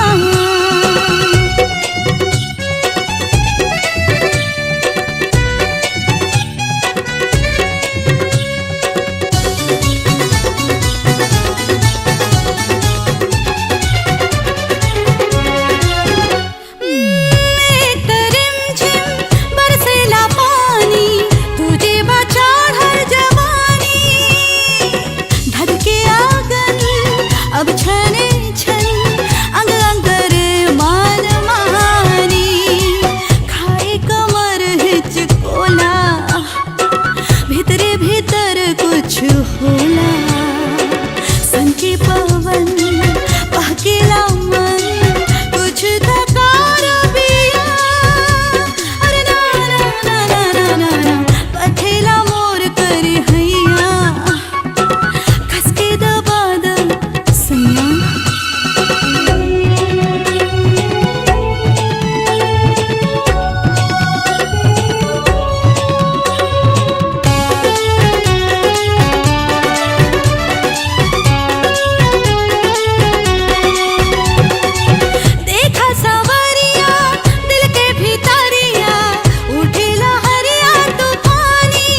एक रिमझिम बरसेला पानी, तुझे बचाड़ हर जवानी, धधके आंगन अब छने छन, अंग अंग करे मान मानी, खाए कमर हिचकोला, भीतरे भीतर कुछ होला, संके पवन बहकेला मन, कुछ तकारा पिया। अरे ना ना ना ना ना ना ना, पथेला मोर करी हैया, खसके दबा दे सैया। देखा सवरिया दिल के भीतरिया, उठेला हरिया तूफानी,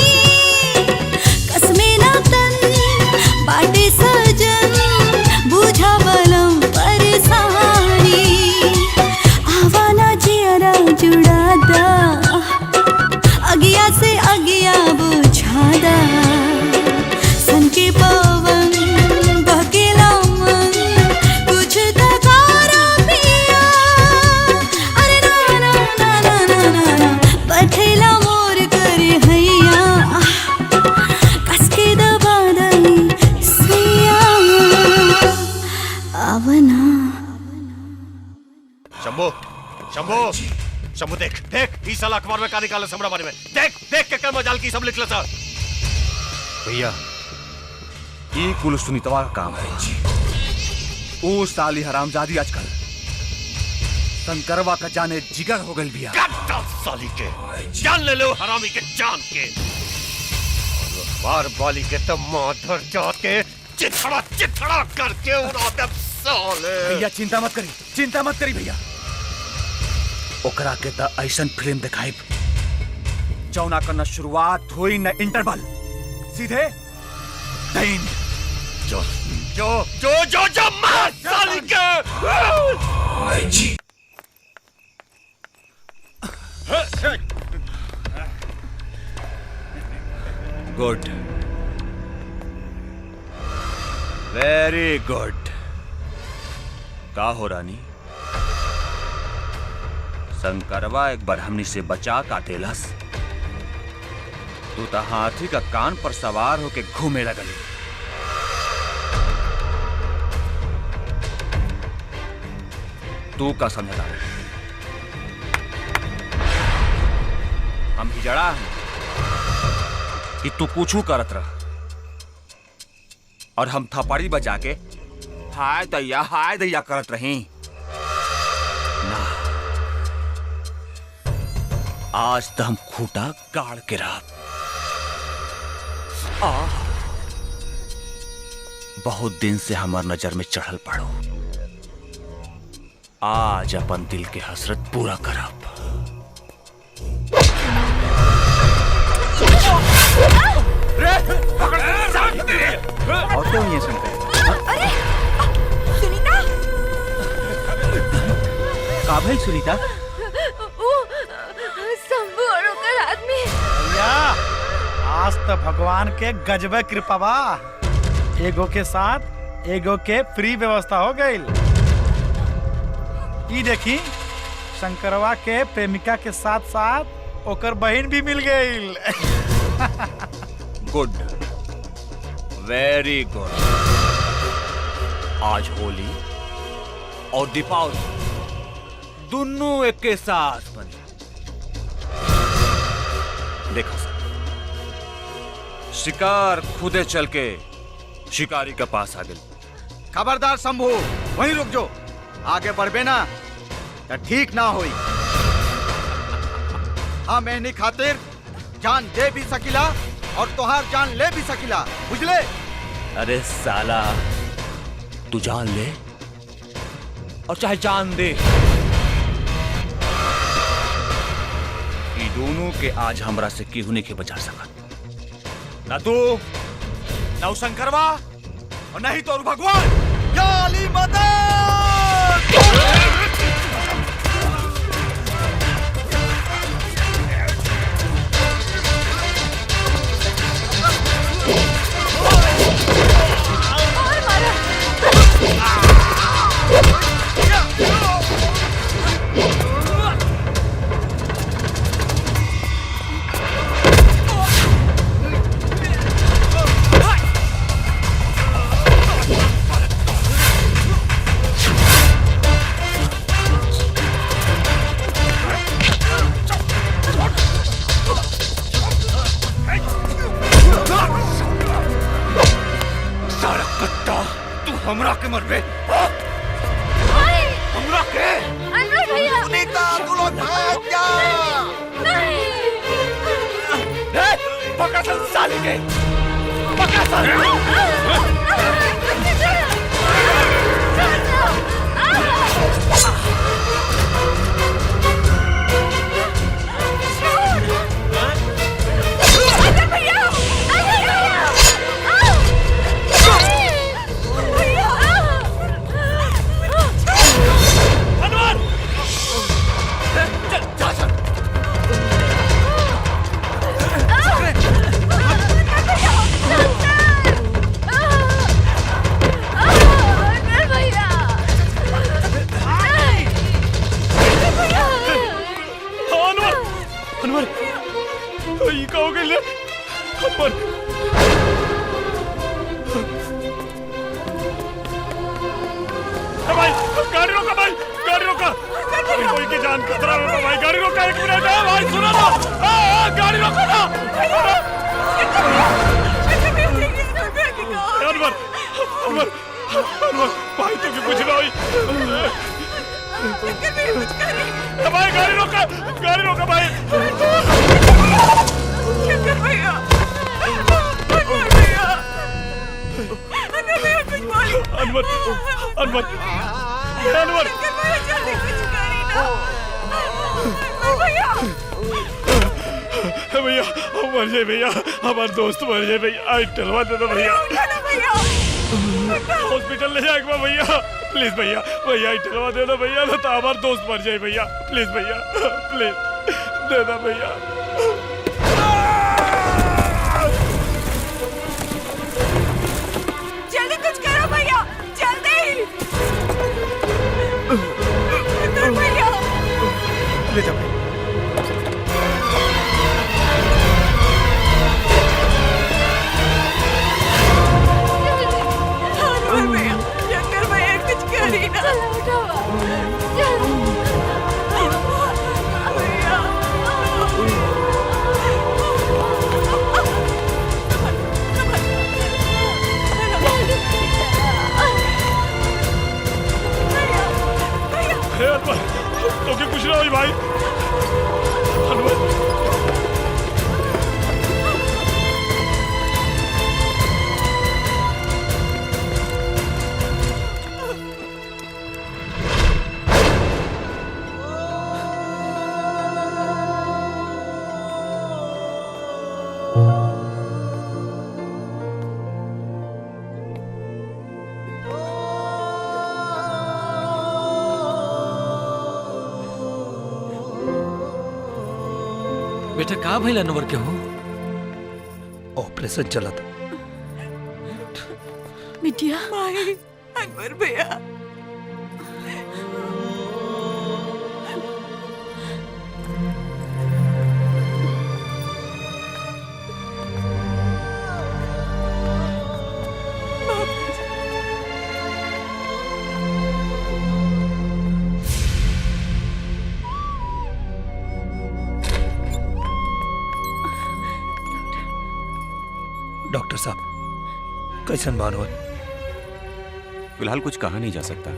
कसमे ना तन बाटे सजन, बुझा बलम परेशानी, आवाना जियरा जुड़ा दा, अगिया से अगिया बुझा दा, संके पवन बहकेला मन, कुछ तकारा पिया। अरे ना ना ना ना ना ना ना, पथेला मोर करी हैया, कसके दबा दे सैया। आवना शंभू शंभू शंभू, देख देख ई साला अखबार में का निकाला हमरा बारे में। देख देख के कर मजाल की सब लिखला सर। भैया, ये कुल सुनीतवा का काम है। ओ साली हरामजादी आजकल शंकरवा का जाने जिगर हो गई बिया। साली के जान ले लो हरामी के जान के बार बाली के तो माधर जाके चिथड़ा करके उड़ा दे साले। भैया चिंता मत करी भैया। ओकरा के त ऐसन फिल्म दिखाई जौना करना शुरुआत हुई न इंटरवल सीधे दिन। जो जो जो जो जो मार साली के। Good, very good. का हो रानी, शंकरवा एक बार हमनी से बचा का देलस, तू तो हाथी का कान पर सवार होके घूमे लगली। तू का समझदा हम हिजड़ा हैं कि तू कुछू करत रह और हम थपड़ी बजा के हाय दैया करत रही ना। आज तो हम खूटा गाड़ के रह। बहुत दिन से हमार नजर में चढ़ल पड़ो, आज अपन दिल के हसरत पूरा करब। और क्यों ये सुनते? अरे सुनीता, का भइल सुनीता? वो शंभू और ओकर आदमी। भैया आज तो भगवान के गजबे कृपा बा, एगो के साथ एगो के फ्री व्यवस्था हो गई। ई देखी शंकरवा के प्रेमिका के साथ साथ ओकर बहन भी मिल गई। Good, very good. आज होली और दीपावली दोनों एक के साथ बने। देखो शिकार खुदे चल के शिकारी के पास आ गई। खबरदार शंभू, वहीं रुक जो, आगे बढ़बे ना तो ठीक ना होई। हम एहनी खातिर जान दे भी सकिला और तोहार जान ले भी सकिला, बुझले? अरे साला, तू जान ले और चाहे जान दे, ये दोनों के आज हमरा से केहू नहीं के बचा सकत। ना तू, ना शंकरवा और नहीं तो भगवान। काली माता हमरा के मरबे, हमरा के। अनवर भैया, सुनीता तू लोग भाग जा। पकड़ साले के, पकड़ साले। गाड़ी रोका भाई, गाड़ी रोका। कोई की जान खतरा में भाई, गाड़ी रोका। एक मिनट है भाई, सुनो ना, गाड़ी रोको ना। अनवर, अनवर, भाई तो भी कुछ ना हुई। भाई गाड़ी रोका भाई। शंकर भैया, अनवर भैया हम मर जाए भैया, हमारे दोस्त मर जाए भैया। आई टलवा दे दो भैया, हॉस्पिटल ले जाएगा भैया। प्लीज भैया आई टलवा दे दो भैया, तो हमारे दोस्त मर जाए भैया। प्लीज भैया प्लीज दे दो भैया। जल्दी कुछ करो भैया, जल्दी। भैया ले जाओ। भैया, शंकर भैया कुछ करी ना। तो क्या कुछ ना हुई भाई। बेटा का भइल अनवर के हो? ऑपरेशन चला था। बिटिया भाई अनवर भैया। डॉक्टर साहब कैसन बानवर? फिलहाल कुछ कहा नहीं जा सकता,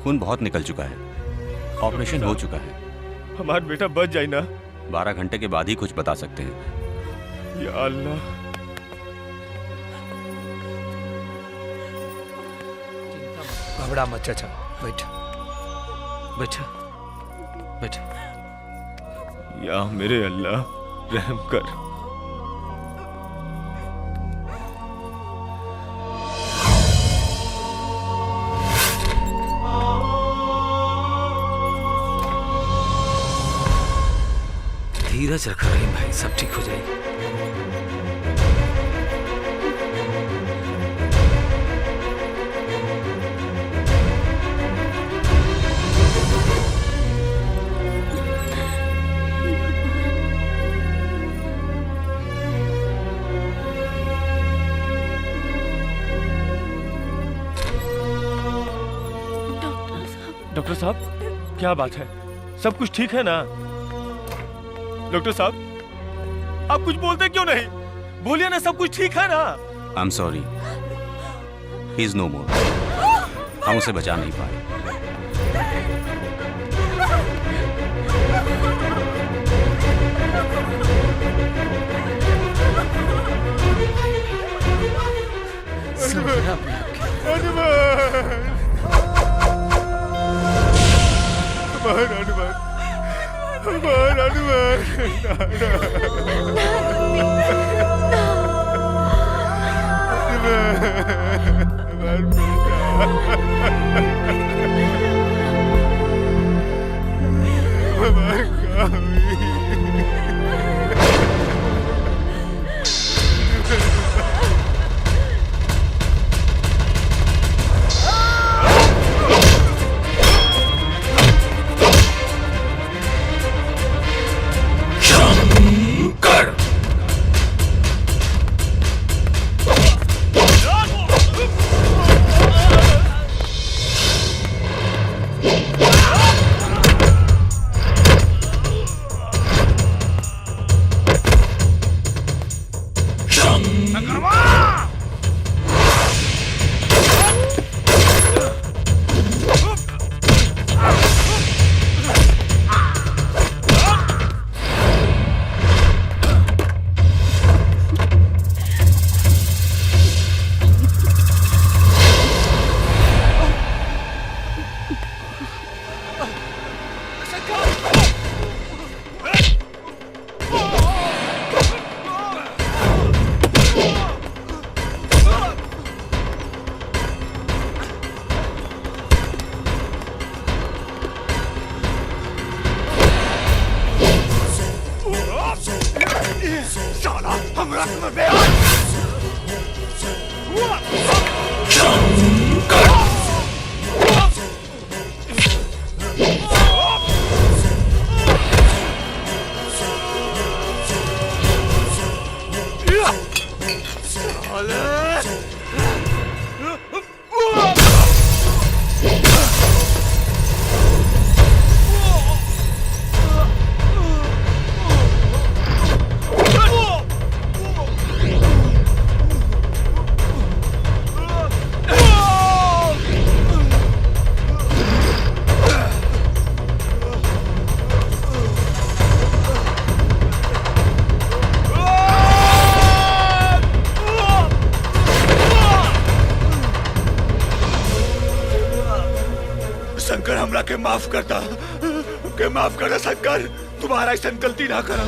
खून बहुत निकल चुका है, ऑपरेशन हो चुका है। हमारा बेटा बच जाए ना। 12 घंटे के बाद ही कुछ बता सकते हैं। या अल्लाह। घबरा मत चाचा, बैठा बैठा बैठा। या मेरे अल्लाह रहम कर। धीरज रखा रहीम भाई, सब ठीक हो जाएगा। डॉक्टर साहब क्या बात है? सब कुछ ठीक है ना? डॉक्टर साहब आप कुछ बोलते क्यों नहीं? बोलिए ना, सब कुछ ठीक है ना? I am sorry, he is no more. हम उसे बचा नहीं पाए। हनुमान हमरा तुम्हें बेहोश शंकर हमरा के माफ करता के माफ करता शंकर तुम्हारा ऐसा गलती ना करा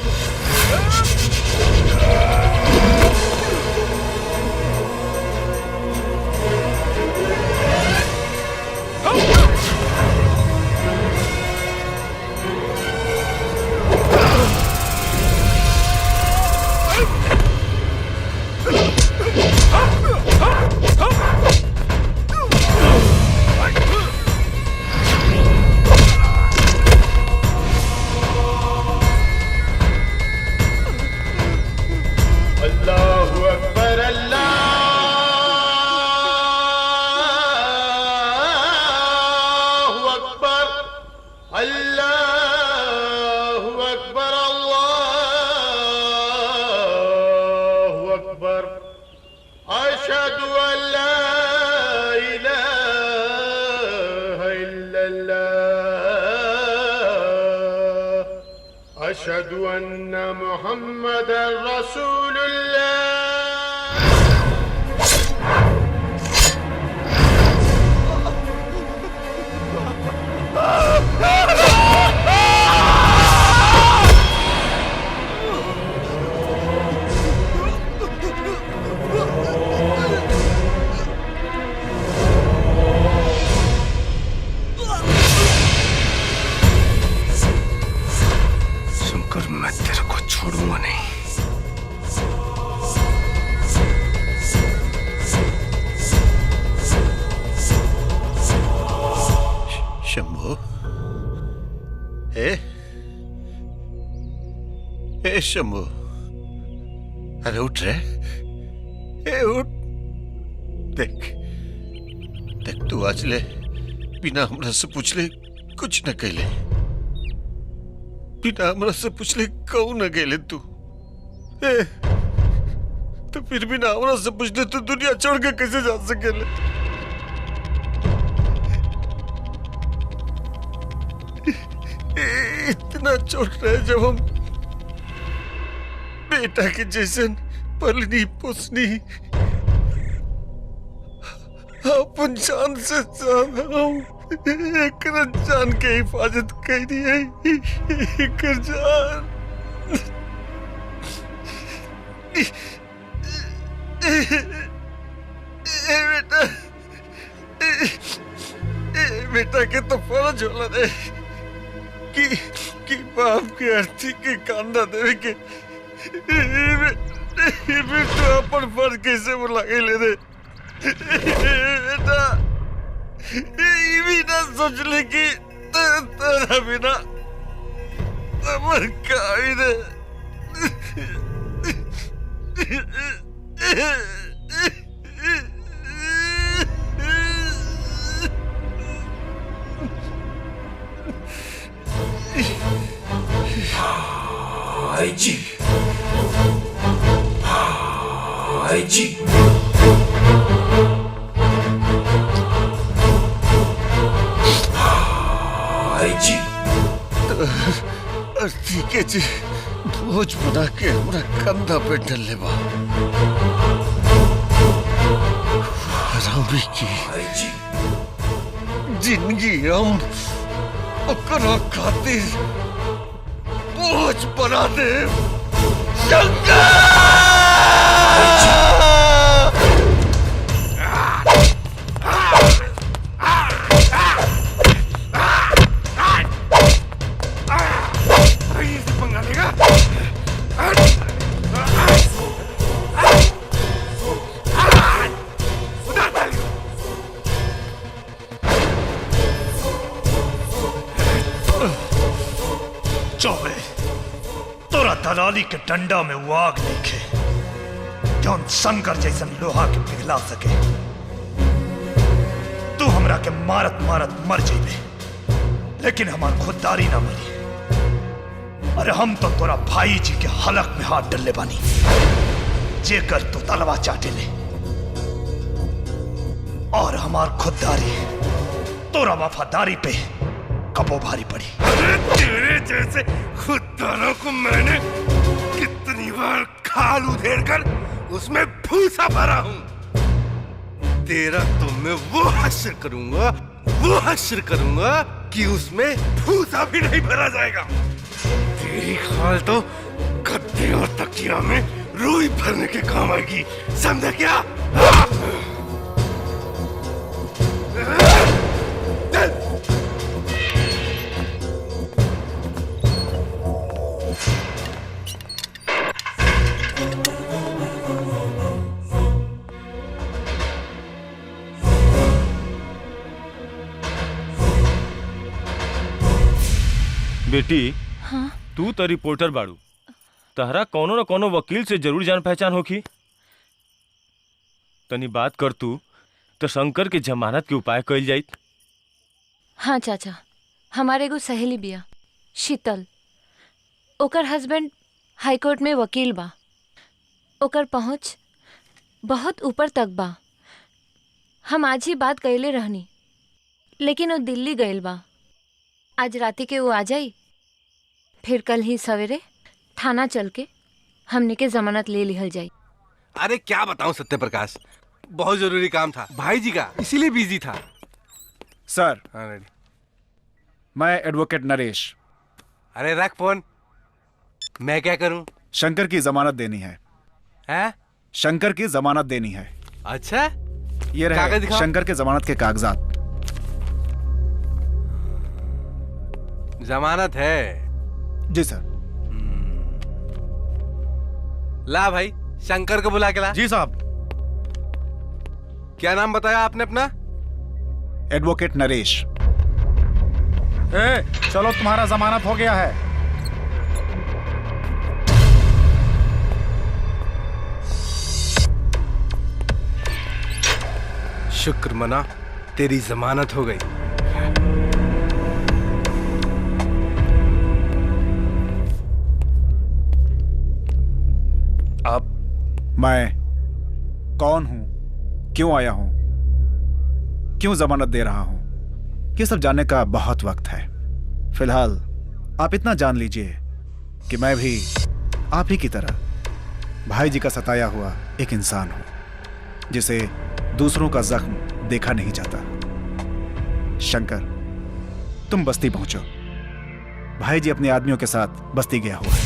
अशहदु अन्ना मुहम्मदर रसूलुल्लाह। मैं तेरे को छोड़ूंगा नहीं। शंभू, ए शंभू, अरे उठ रे, ए उठ। देख देख तू आज ले बिना हमरा से पूछले कुछ न कहले, बिना हमरा से पूछले कहू न गेले तू। तो फिर बिना हमरा से पूछले तू दुनिया छोड़ के कैसे जा सकेले? इतना चोट रहे जब हम बेटा के जैसन पलनी पोसनी, अपन जान से ज्यादा एक जान के हिफाजत करी है। एक जान बेटा, बेटा के तो फर्ज होला रे कि बाप के अर्थी के कांदा देवे के। बेटा अपन फर्ज कैसे बुला के ले रे बेटा? ये भी ना सोच ले कि तेरा बिना अमर का ही रे। भाई जी, भाई जी, भाई जी, अर्थी के जी बोझ बना के हमरा कंधा पे डले बा। हरामी की जिंदगी हम ओकरा खातिर बोझ बना दे। दलाली के डंडा में वो आग देखे जौन शंकर जैसन लोहा के पिघला सके। तू हमरा के मारत मारत मर जेबे, लेकिन हमार खुददारी ना मरी। अरे हम तो तोरा भाई जी के हलक में हाथ डलले बानी, जेकर तू तलवा चाटे ले, और हमार खुददारी तोरा वफादारी पे कबो भारी पड़ी। अरे तेरे जैसे खुददारों को मैंने कितनी बार खाल उधेड़ कर उसमें भूसा भरा हूं। तेरा तो मैं वो हश्र करूंगा कि उसमें भूसा भी नहीं भरा जाएगा। तेरी खाल तो गद्दे और तकिया में रुई भरने के काम आएगी, समझा क्या? बेटी, हाँ? तू तो रिपोर्टर बाड़ू, तहरा कोनो न कोनो वकील से जरूर जान पहचान होखी। तनी बात कर तू तो शंकर के जमानत के उपाय कइल जाई। हाँ चाचा, हमारे एगो सहेली बिया शीतल, ओकर हस्बैंड हाईकोर्ट में वकील बा। ओकर पहुंच बहुत ऊपर तक बा। हम आज ही बात कइले रहनी, लेकिन वो दिल्ली गइल बा। आज राती के वो आ जाई, फिर कल ही सवेरे थाना चल के हमने के जमानत ले लिहल जाई। अरे क्या बताऊं सत्य प्रकाश, बहुत जरूरी काम था भाई जी का, इसीलिए बिजी था। सर, मैं एडवोकेट नरेश। अरे रख फोन। मैं क्या करूं? शंकर की जमानत देनी है। हैं? शंकर की जमानत देनी है। अच्छा, ये कागज रहे दिखाओ। शंकर के जमानत के कागजात। जमानत है? जी सर। ला भाई, शंकर को बुला के ला। जी साहब। क्या नाम बताया आपने अपना? एडवोकेट नरेश। चलो, तुम्हारा जमानत हो गया है। शुक्र मना, तेरी जमानत हो गई। अब मैं कौन हूं, क्यों आया हूं, क्यों जमानत दे रहा हूं, ये सब जानने का बहुत वक्त है। फिलहाल आप इतना जान लीजिए कि मैं भी आप ही की तरह भाई जी का सताया हुआ एक इंसान हूं, जिसे दूसरों का जख्म देखा नहीं जाता। शंकर, तुम बस्ती पहुंचो। भाई जी अपने आदमियों के साथ बस्ती गया हुआ है।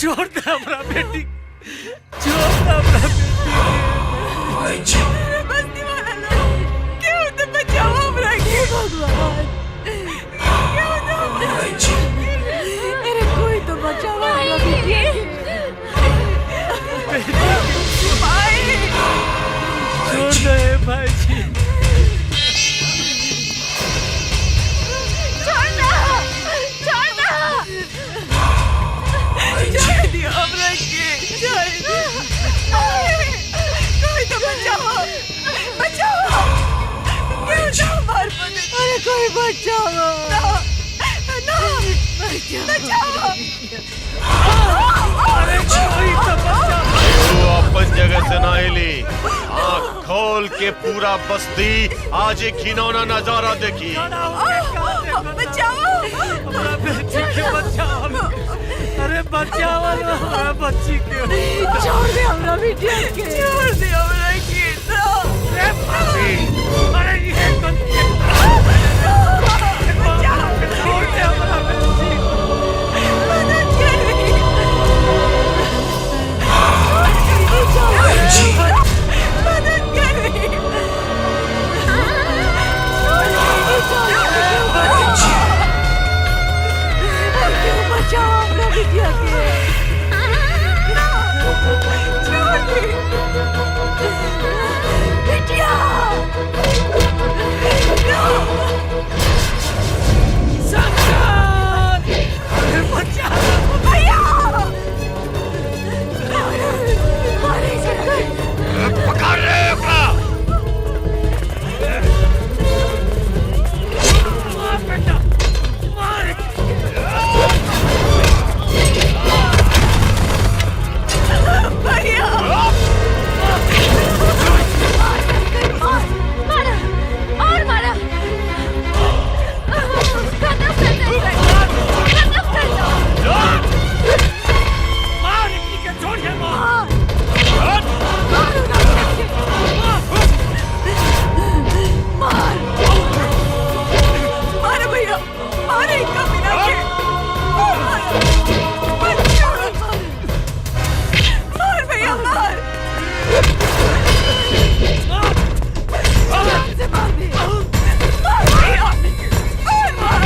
छोड़ दे हमरा बेटी, छोड़ दे हमरा बेटी। बस्ती वाला लोग, क्यों तो बचाओ हमरा के भगवान, क्यों तो मेरे कोई तो बचाओ हमरा बेटी। भाई, छोड़ दे भाई जी, छोड़ना, छोड़ना, छोड़ दियो हमरा के, छोड़ दियो। कोई तो बचाओ, बचाओ, क्यों तो हमार मदद, अरे कोई बचाओ, ना, ना, बचाओ, अरे कोई तो बचाओ। तू अपन जगह से ना हिली, आँख खोल के पूरा बस्ती आज एक घिनौना नजारा देखी। बचाओ, हमरा बेटी के बचाओ। अरे बचाओ ना हमारा बच्ची के। छोड़ दे हमरा बिटिया के, छोड़ दे हमरा के। अरे भाभी, अरे ये गलती छोड़ दे हमारा बच्ची को। मदद करी, मदद करी। बचाओ हमरा बिटिया के। छोड़ दे बिटिया। शंकर, अरे बचाओ भैया। अरे शंकर, पकड़ ले अपना। मार बेटा, मार। भैया मारा और मारा। खत्म कर दो, खत्म कर दो। मार इसी के छोड़िए मार। मार मार भैया, मारे इनका बिना के। मार भैया, मार से मार दे। मार भैया, और मार।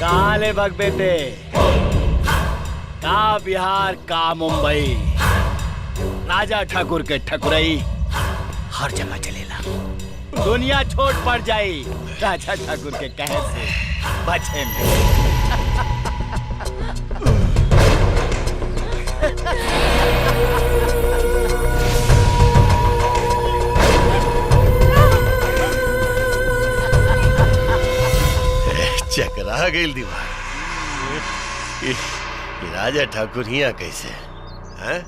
काले भग बेटे, का बिहार का मुंबई, राजा ठाकुर के ठकुरई हर जगह चलेला। दुनिया छोट पड़ जाई राजा ठाकुर के कहे से बचे में। चकरा गई दीवार। ये राजा ठाकुर हिया कैसे हैं?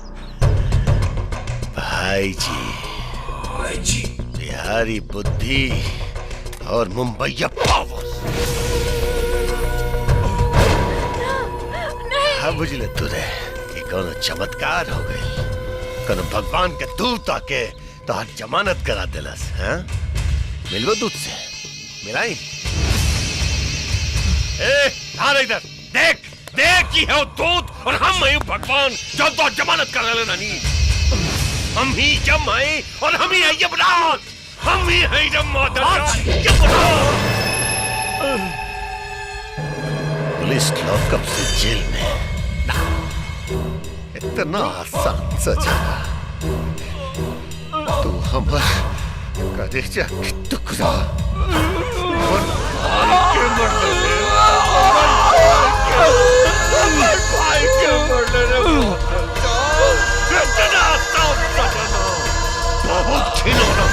भाई जी बिहारी बुद्धि और मुंबईया पावर। हाँ बुझले तुरे कि कोनो चमत्कार हो गई, कोनो भगवान के दूत आके तो हर जमानत करा दिलस। हैं मिलवो दूत से मिलाई। इधर देख देख की है दूत और हम हैं भगवान जो तो जमानत कर लेना नहीं। हम ही जम आए और हम ही है यमराज, हम ही है यमराज। पुलिस लॉकअप से जेल में ना, इतना आसान सजा तू हमार कलेजा की टुकड़ा और के मरने भाई के मरने बहुत खिलौना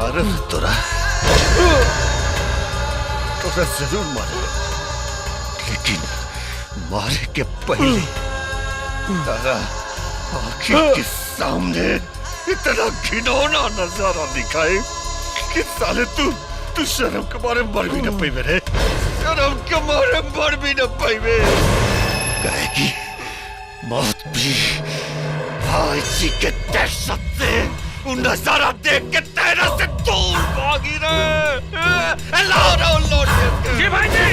अरे तोरा जरूर मारे, लेकिन मारे के पहले तारा आँखों के सामने इतना घिनौना नजारा दिखाए कि साले तू शर्म के मारे मर भी न पाई मेरे, शर्म के मारे मर भी न पाई वे। कहेगी मौत भी भाई जी के दहशत से उन नजारा देख के तेरा से दूर भागी रहे। लौट जी भाई जी।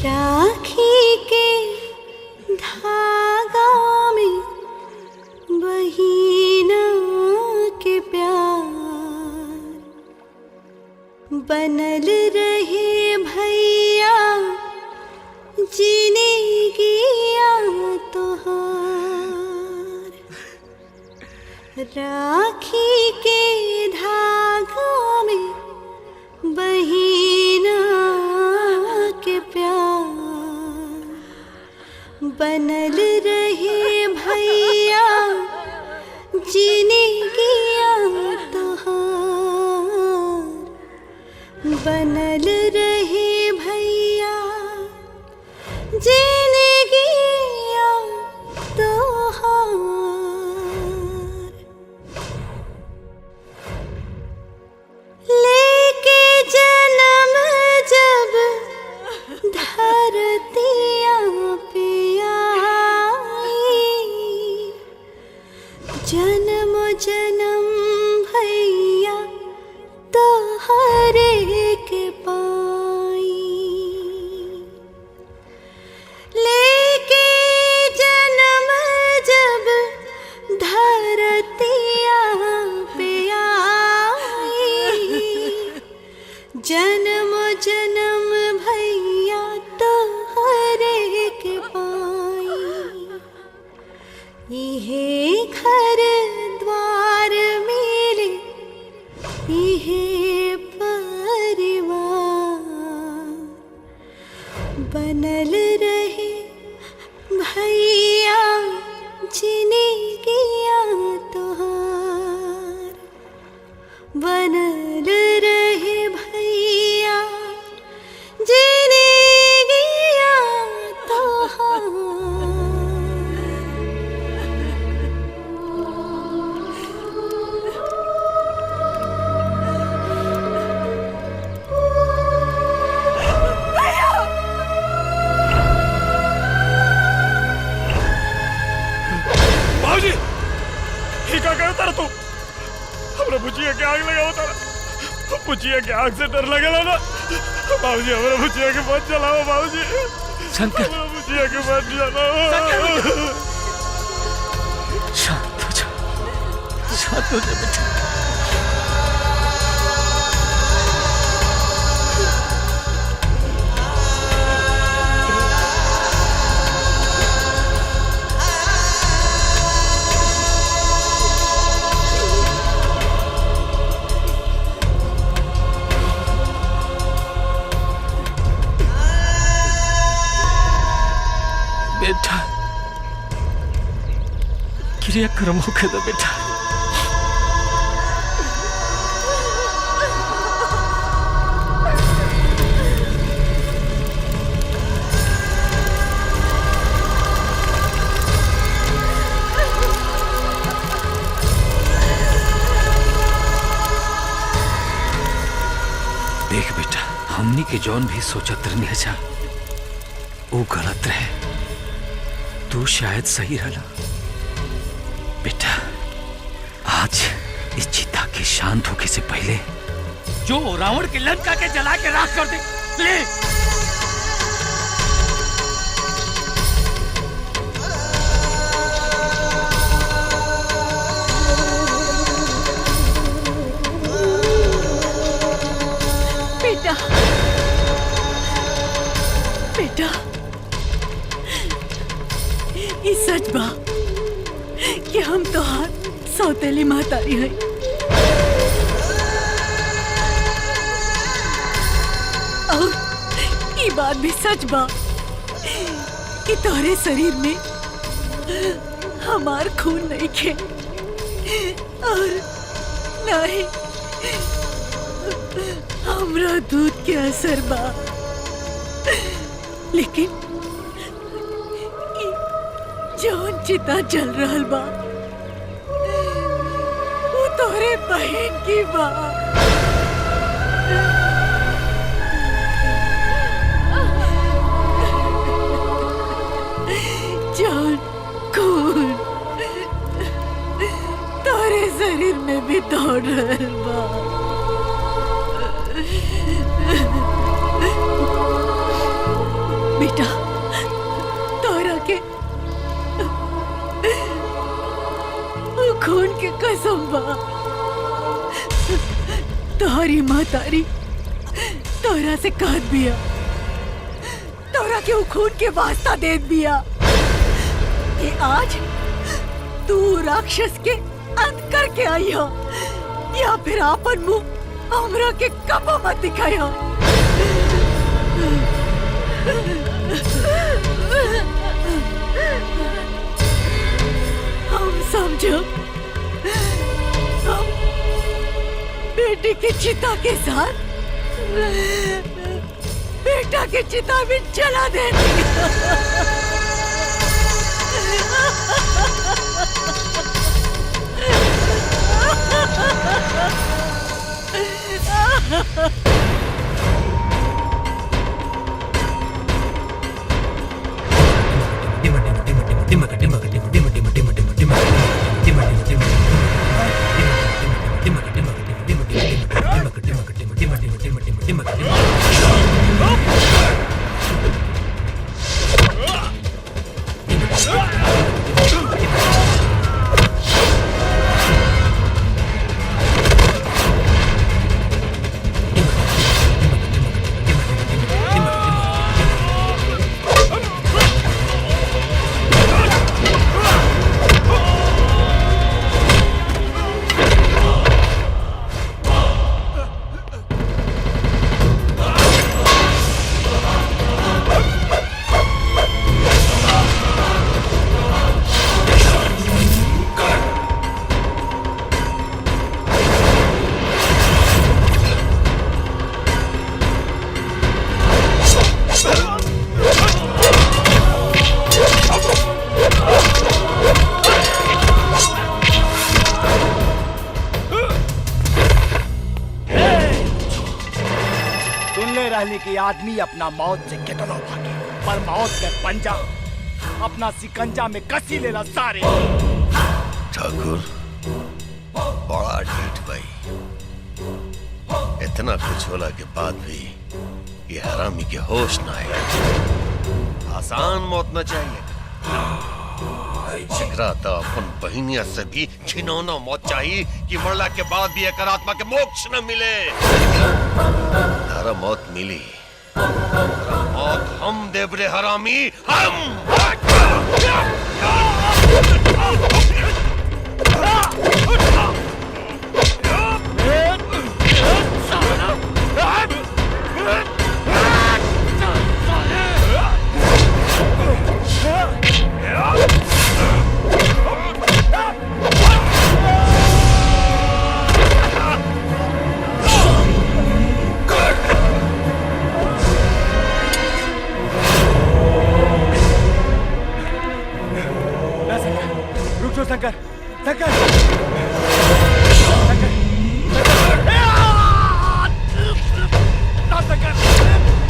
राखी के धागा में बहिना के प्यार बनल रहे भैया जीने गिया तोहार। राखी के धागा में बहिना के प्यार बनल रहे भैया जीने गिया तोहार। बनल रहे भैया जीने गिया तोहार। लेके जन्म जब धरतिया पे आई, जन्म जन्म भैया तोहरे के पाई। लेके जन्म जब धरतिया पे आई, जन्म जन्म भैया तोहरे के पाई। इहे घर द्वार मिले इहे परिवार बनल रहे भैया जीने गिया तोहार। बनल रहे भैया जीने गिया तोहार। बाबूजी, ये क्या कर तारा तू? हमरा बुचिया के आग लगाओ तारा। बुचिया के आग से डर लगेला ना। बाबूजी हमरा बुचिया के मत जलाओ बाबूजी। शंकर, हमरा बुचिया के मत जलाओ। शांत हो जा, शांत हो जा बेटा। बेटा क्रियाक्रम होके दो बेटा। जौन भी सोचत रहनी जा वो गलत रहे। तू शायद सही रहला बेटा। आज इस चिता के शांत होके से पहले जो रावण की लंका के जला के राख कर दे। ले बेटा बेटा ये सच बा कि हम तोहार सौतेली महतारी है। और ये बात भी सच बा कि तोहरे शरीर में हमार खून नहीं खे और नहीं हमरा दूध के असर बा। लेकिन जौन चिता जल रहल बा वो तोहरे बहन की बा। जौन खून तोहरे शरीर में भी दौड़ रहल बा। बेटा तोहरा के खून के कसम बा। तोहरी महतारी तोहरा से कहत बिया, तोहरा के खून के वास्ता देत बिया कि आज तू राक्षस के अंत करके आई हो या फिर आपन मुंह हमरा के कबो मत दिखाई हो। हम समझो हम बेटी की चिता के साथ बेटा की चिता भी जला देंगे। कि आदमी अपना मौत से कितना भागे, पर मौत के पंजा अपना सिकंजा में कसी लेला सारे। ठाकुर बड़ा ढीठ भाई, इतना कुछ होला के बाद भी ये हरामी के होश ना आए। आसान मौत न चाहिए, एकरा तो अपन बहिनिया से भी घिनौना मौत चाहिए कि मरला के बाद भी एक आत्मा के मोक्ष न मिले। तारा मौत मिली, तारा मौत हम देवरे हरामी, हम। शंकर, शंकर, शंकर,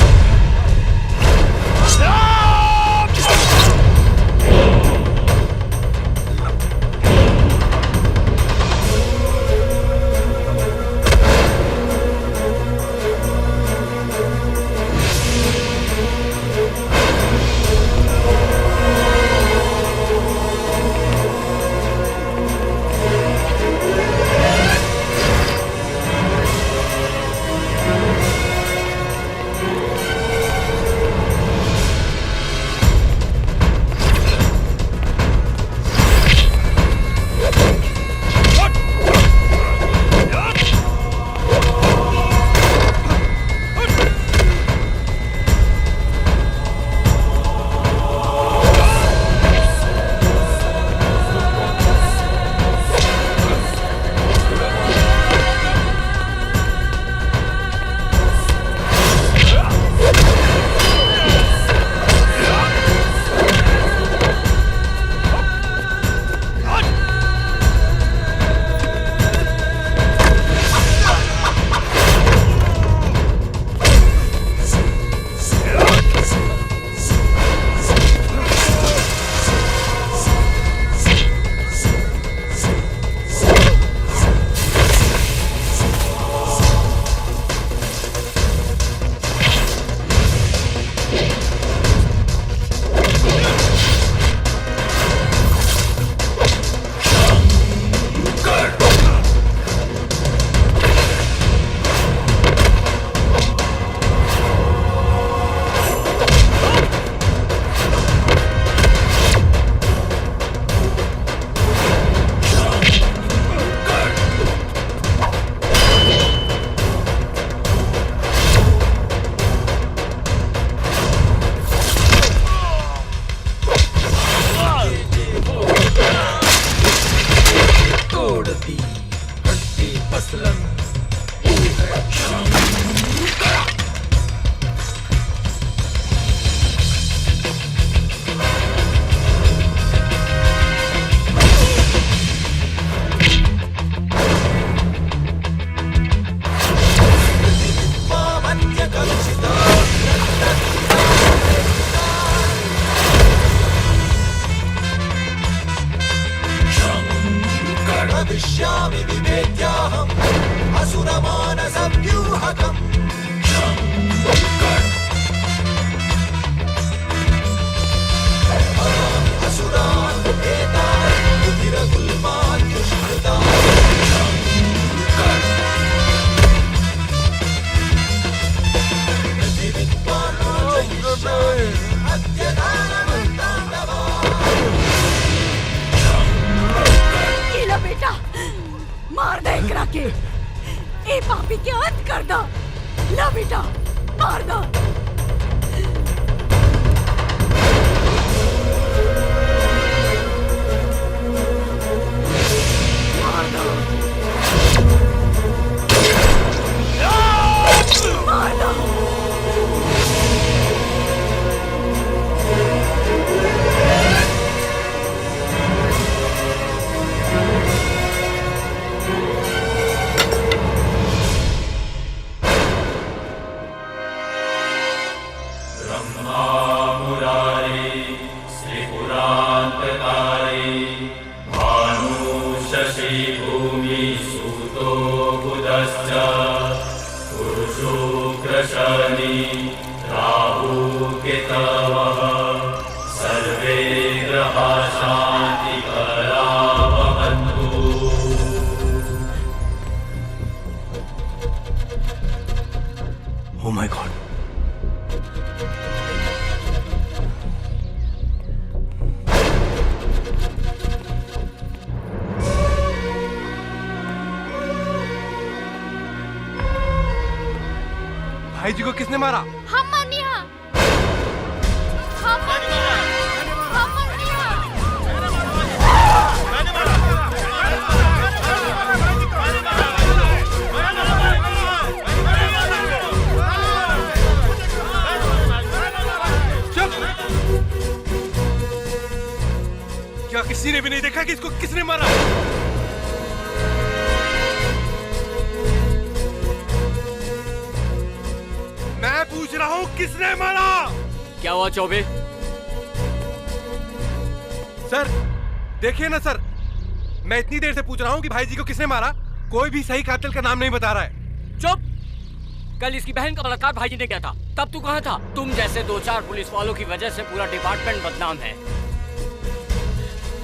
पश्यामि विवेक्याहम् असुरमानसव्यूहकम् असुरान् एतान् रुधिरगुल्मान् दुष्कृतान् कीला बेटा मार दे एकरा के ए पापी के अंत कर दो ला बेटा मार दो मार दो मार दो Oh my God. भाई जी को किसने मारा? हम मनिया हम मनिया हम मनिया क्या किसी ने भी नहीं देखा कि इसको किसने मारा? मैं पूछ रहा हूँ किसने मारा? क्या हुआ चौबे? सर देखिए ना सर, मैं इतनी देर से पूछ रहा हूँ कि भाई जी को किसने मारा, कोई भी सही कातिल का नाम नहीं बता रहा है। चुप! कल इसकी बहन का बलात्कार भाईजी ने किया था, तब तू कहाँ था? तुम जैसे 2-4 पुलिस वालों की वजह से पूरा डिपार्टमेंट बदनाम है।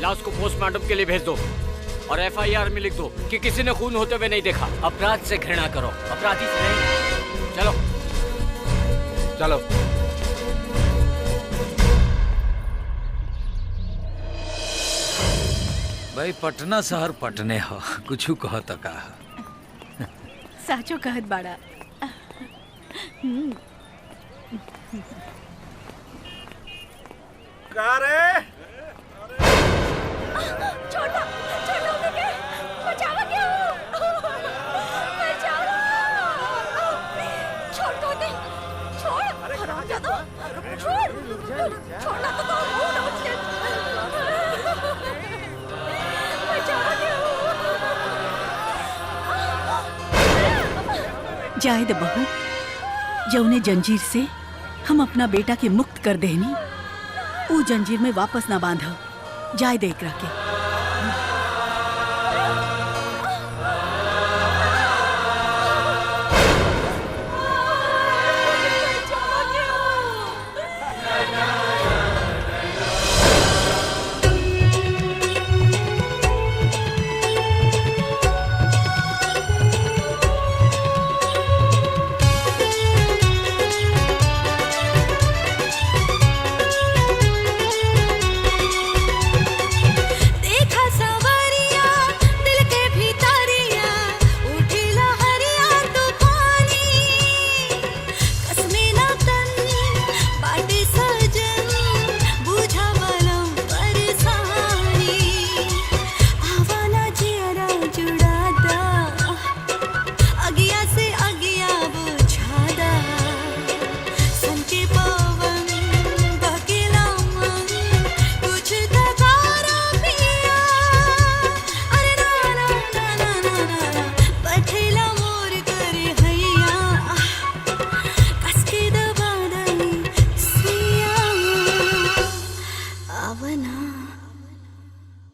लाश को पोस्टमार्टम के लिए भेज दो और FIR में लिख दो कि किसी ने खून होते हुए नहीं देखा। अपराध से घृणा करो, अपराधी से नहीं। चलो चलो। भाई पटना शहर पटने हो, कुछ कहो तो का साचो कहत बाड़ा का रे? छोटा छोटा मुझे बचावा क्यों? बचावा छोड़ दो दे छोड़ हराम जादो छोड़ छोड़ना तो वो ना मुझे बचावा क्यों? जाए दे बहू, जौने जंजीर से हम अपना बेटा के मुक्त कर देनी, वो जंजीर में वापस ना बांधा। जाए दे एकरा के।